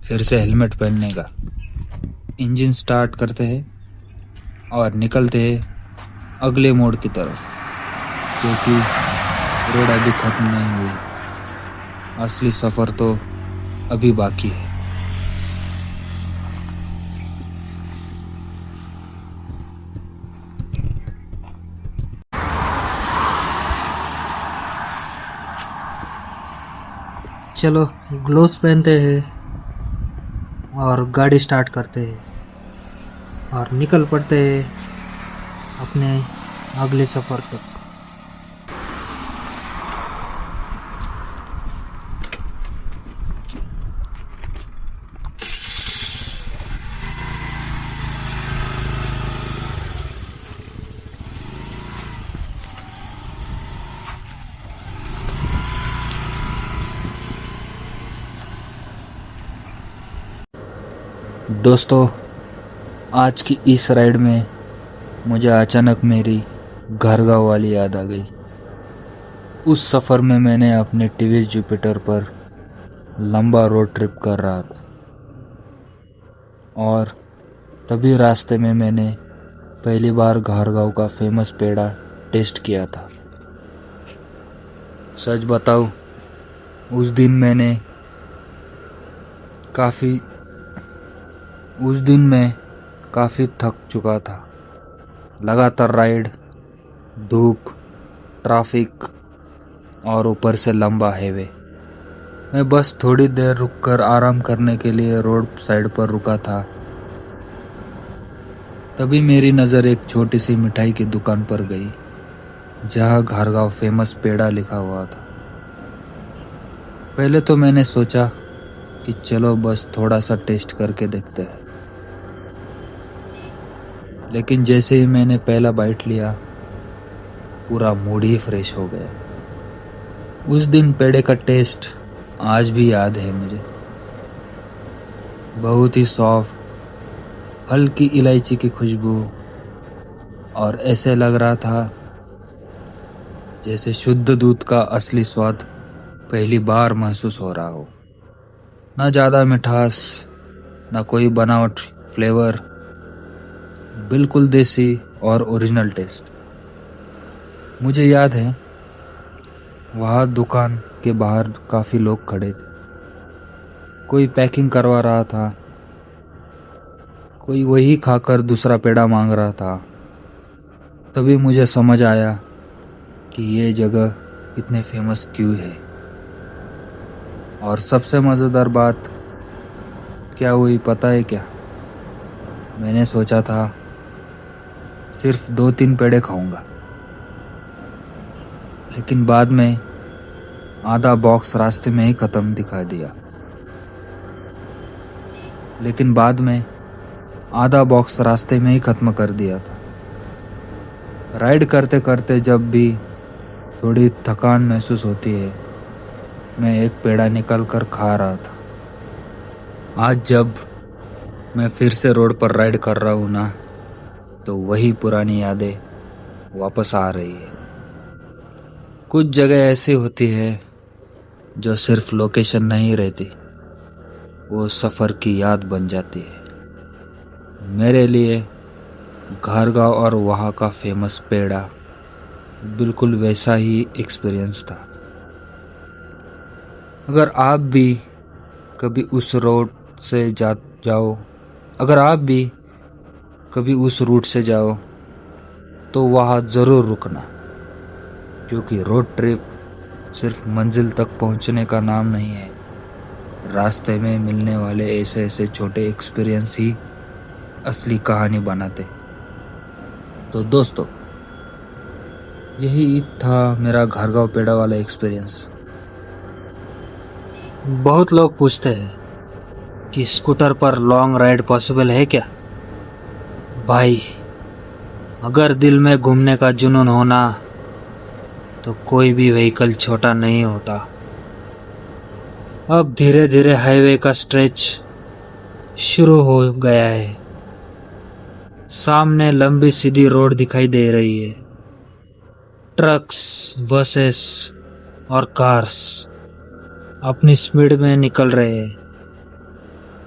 फिर से हेलमेट पहनने का। इंजन स्टार्ट करते हैं और निकलते हैं अगले मोड़ की तरफ, क्योंकि रोड अभी ख़त्म नहीं हुई, असली सफ़र तो अभी बाकी है। चलो ग्लोव्स पहनते हैं और गाड़ी स्टार्ट करते हैं और निकल पड़ते हैं अपने अगले सफ़र तक। दोस्तों, आज की इस राइड में मुझे अचानक मेरी घर गाँव वाली याद आ गई। उस सफ़र में मैंने अपने टीवीएस जुपिटर पर लंबा रोड ट्रिप कर रहा था, और तभी रास्ते में मैंने पहली बार घर गाँव का फेमस पेड़ा टेस्ट किया था। सच बताऊं, उस दिन मैं काफ़ी थक चुका था। लगातार राइड, धूप, ट्रैफिक और ऊपर से लंबा हाईवे। मैं बस थोड़ी देर रुककर आराम करने के लिए रोड साइड पर रुका था। तभी मेरी नज़र एक छोटी सी मिठाई की दुकान पर गई, जहाँ घर गाँव फेमस पेड़ा लिखा हुआ था। पहले तो मैंने सोचा कि चलो बस थोड़ा सा टेस्ट करके देखते हैं, लेकिन जैसे ही मैंने पहला बाइट लिया, पूरा मूड ही फ्रेश हो गया। उस दिन पेड़े का टेस्ट आज भी याद है मुझे। बहुत ही सॉफ्ट, हल्की इलायची की खुशबू, और ऐसे लग रहा था जैसे शुद्ध दूध का असली स्वाद पहली बार महसूस हो रहा हो। ना ज़्यादा मिठास, ना कोई बनावट फ्लेवर, बिल्कुल देसी और ओरिजिनल टेस्ट। मुझे याद है, वहाँ दुकान के बाहर काफ़ी लोग खड़े थे। कोई पैकिंग करवा रहा था, कोई वही खाकर दूसरा पेड़ा मांग रहा था। तभी मुझे समझ आया कि ये जगह इतने फेमस क्यों है। और सबसे मज़ेदार बात क्या हुई पता है क्या? मैंने सोचा था सिर्फ 2-3 पेड़े खाऊंगा, लेकिन बाद में आधा बॉक्स रास्ते में ही ख़त्म दिखा दिया। कर दिया था। राइड करते करते जब भी थोड़ी थकान महसूस होती है, मैं एक पेड़ा निकल कर खा रहा था। आज जब मैं फिर से रोड पर राइड कर रहा हूँ ना, तो वही पुरानी यादें वापस आ रही है। कुछ जगह ऐसी होती है जो सिर्फ लोकेशन नहीं रहती, वो सफ़र की याद बन जाती है। मेरे लिए घर गाँव और वहाँ का फेमस पेड़ा बिल्कुल वैसा ही एक्सपीरियंस था। अगर आप भी कभी कभी उस रूट से जाओ तो वहाँ ज़रूर रुकना, क्योंकि रोड ट्रिप सिर्फ मंजिल तक पहुँचने का नाम नहीं है। रास्ते में मिलने वाले ऐसे ऐसे छोटे एक्सपीरियंस ही असली कहानी बनाते। तो दोस्तों, यही था मेरा घरगांव पेड़ा वाला एक्सपीरियंस। बहुत लोग पूछते हैं कि स्कूटर पर लॉन्ग राइड पॉसिबल है क्या? भाई, अगर दिल में घूमने का जुनून होना तो कोई भी व्हीकल छोटा नहीं होता। अब धीरे धीरे हाईवे का स्ट्रेच शुरू हो गया है। सामने लंबी सीधी रोड दिखाई दे रही है। ट्रक्स, बसेस और कार्स अपनी स्पीड में निकल रहे हैं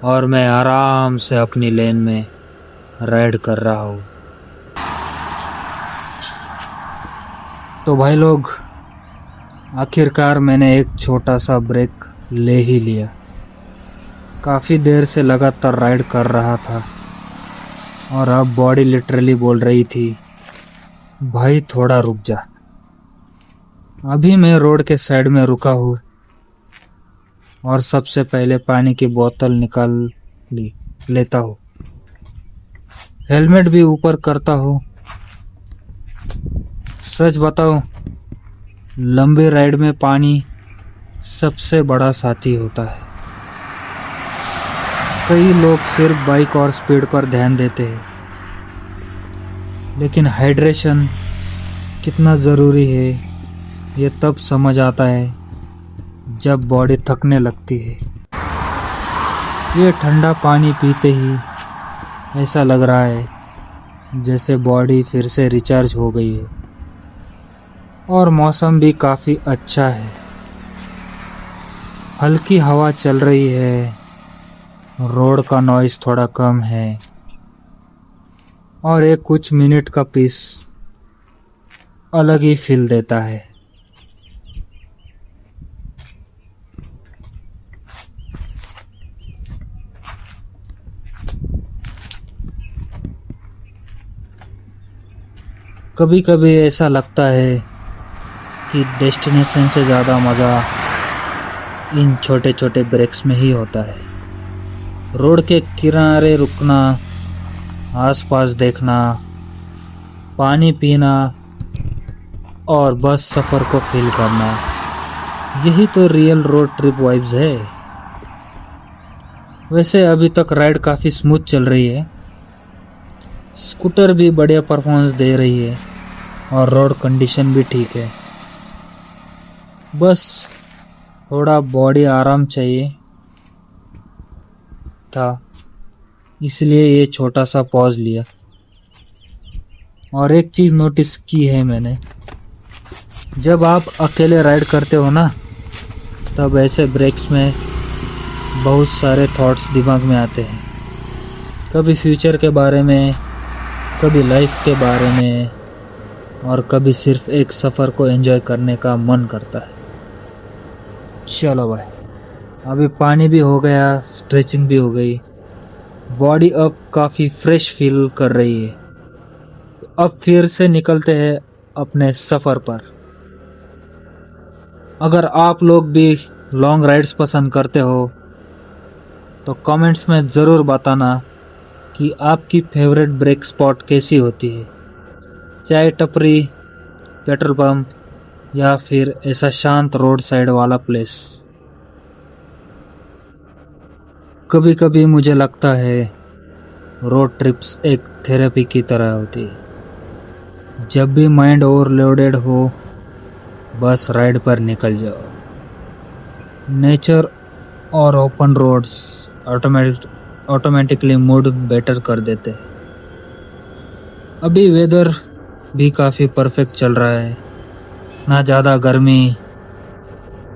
और मैं आराम से अपनी लेन में राइड कर रहा हूँ। तो भाई लोग, आखिरकार मैंने एक छोटा सा ब्रेक ले ही लिया। काफ़ी देर से लगातार राइड कर रहा था और अब बॉडी लिटरली बोल रही थी, भाई थोड़ा रुक जा। अभी मैं रोड के साइड में रुका हूँ और सबसे पहले पानी की बोतल निकाल लेता हूँ। हेलमेट भी ऊपर करता हूँ। सच बताऊं, लंबी राइड में पानी सबसे बड़ा साथी होता है। कई लोग सिर्फ बाइक और स्पीड पर ध्यान देते हैं, लेकिन हाइड्रेशन कितना ज़रूरी है ये तब समझ आता है जब बॉडी थकने लगती है। ये ठंडा पानी पीते ही ऐसा लग रहा है जैसे बॉडी फिर से रिचार्ज हो गई है। और मौसम भी काफ़ी अच्छा है। हल्की हवा चल रही है, रोड का नॉइज़ थोड़ा कम है और एक कुछ मिनट का पीस अलग ही फील देता है। कभी कभी ऐसा लगता है कि डेस्टिनेशन से ज़्यादा मज़ा इन छोटे छोटे ब्रेक्स में ही होता है। रोड के किनारे रुकना, आसपास देखना, पानी पीना और बस सफ़र को फील करना, यही तो रियल रोड ट्रिप वाइब्स है। वैसे अभी तक राइड काफ़ी स्मूथ चल रही है। स्कूटर भी बढ़िया परफॉर्मेंस दे रही है और रोड कंडीशन भी ठीक है। बस थोड़ा बॉडी आराम चाहिए था, इसलिए ये छोटा सा पॉज लिया। और एक चीज़ नोटिस की है मैंने, जब आप अकेले राइड करते हो ना, तब ऐसे ब्रेक्स में बहुत सारे थॉट्स दिमाग में आते हैं। कभी फ्यूचर के बारे में, कभी लाइफ के बारे में, और कभी सिर्फ एक सफ़र को एंजॉय करने का मन करता है। चलो भाई, अभी पानी भी हो गया, स्ट्रेचिंग भी हो गई, बॉडी अब काफ़ी फ्रेश फील कर रही है। अब फिर से निकलते हैं अपने सफ़र पर। अगर आप लोग भी लॉन्ग राइड्स पसंद करते हो तो कमेंट्स में ज़रूर बताना कि आपकी फेवरेट ब्रेक स्पॉट कैसी होती है। चाय टपरी, पेट्रोल पंप या फिर ऐसा शांत रोड साइड वाला प्लेस। कभी कभी मुझे लगता है रोड ट्रिप्स एक थेरेपी की तरह होती है। जब भी माइंड ओवरलोडेड हो, बस राइड पर निकल जाओ। नेचर और open roads automatically mood better कर देते हैं। अभी वेदर भी काफ़ी परफेक्ट चल रहा है, ना ज़्यादा गर्मी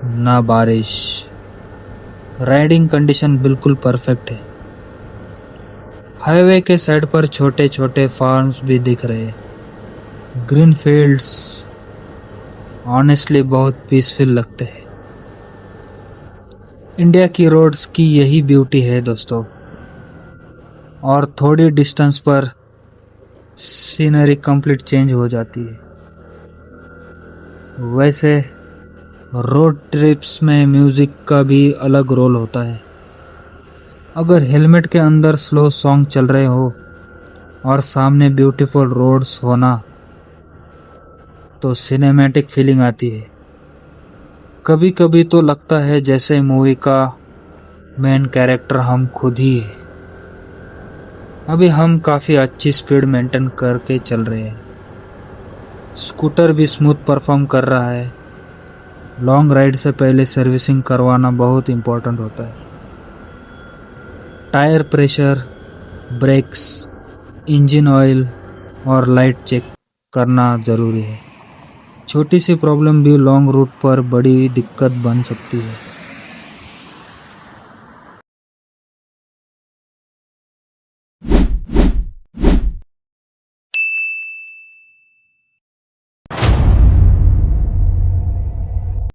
ना बारिश। राइडिंग कंडीशन बिल्कुल परफेक्ट है। हाईवे के साइड पर छोटे छोटे फार्म्स भी दिख रहे हैं। ग्रीन फील्ड्स ऑनेस्टली बहुत पीसफुल लगते हैं। इंडिया की रोड्स की यही ब्यूटी है दोस्तों। और थोड़ी डिस्टेंस पर सीनरी कंप्लीट चेंज हो जाती है। वैसे रोड ट्रिप्स में म्यूजिक का भी अलग रोल होता है। अगर हेलमेट के अंदर स्लो सॉन्ग चल रहे हो और सामने ब्यूटीफुल रोड्स होना तो सिनेमैटिक फीलिंग आती है। कभी कभी तो लगता है जैसे मूवी का मेन कैरेक्टर हम खुद ही है। अभी हम काफ़ी अच्छी स्पीड मेंटेन करके चल रहे हैं। स्कूटर भी स्मूथ परफॉर्म कर रहा है। लॉन्ग राइड से पहले सर्विसिंग करवाना बहुत इम्पोर्टेंट होता है। Tyre pressure, brakes, engine oil और लाइट चेक करना ज़रूरी है। छोटी सी प्रॉब्लम भी लॉन्ग रूट पर बड़ी दिक्कत बन सकती है।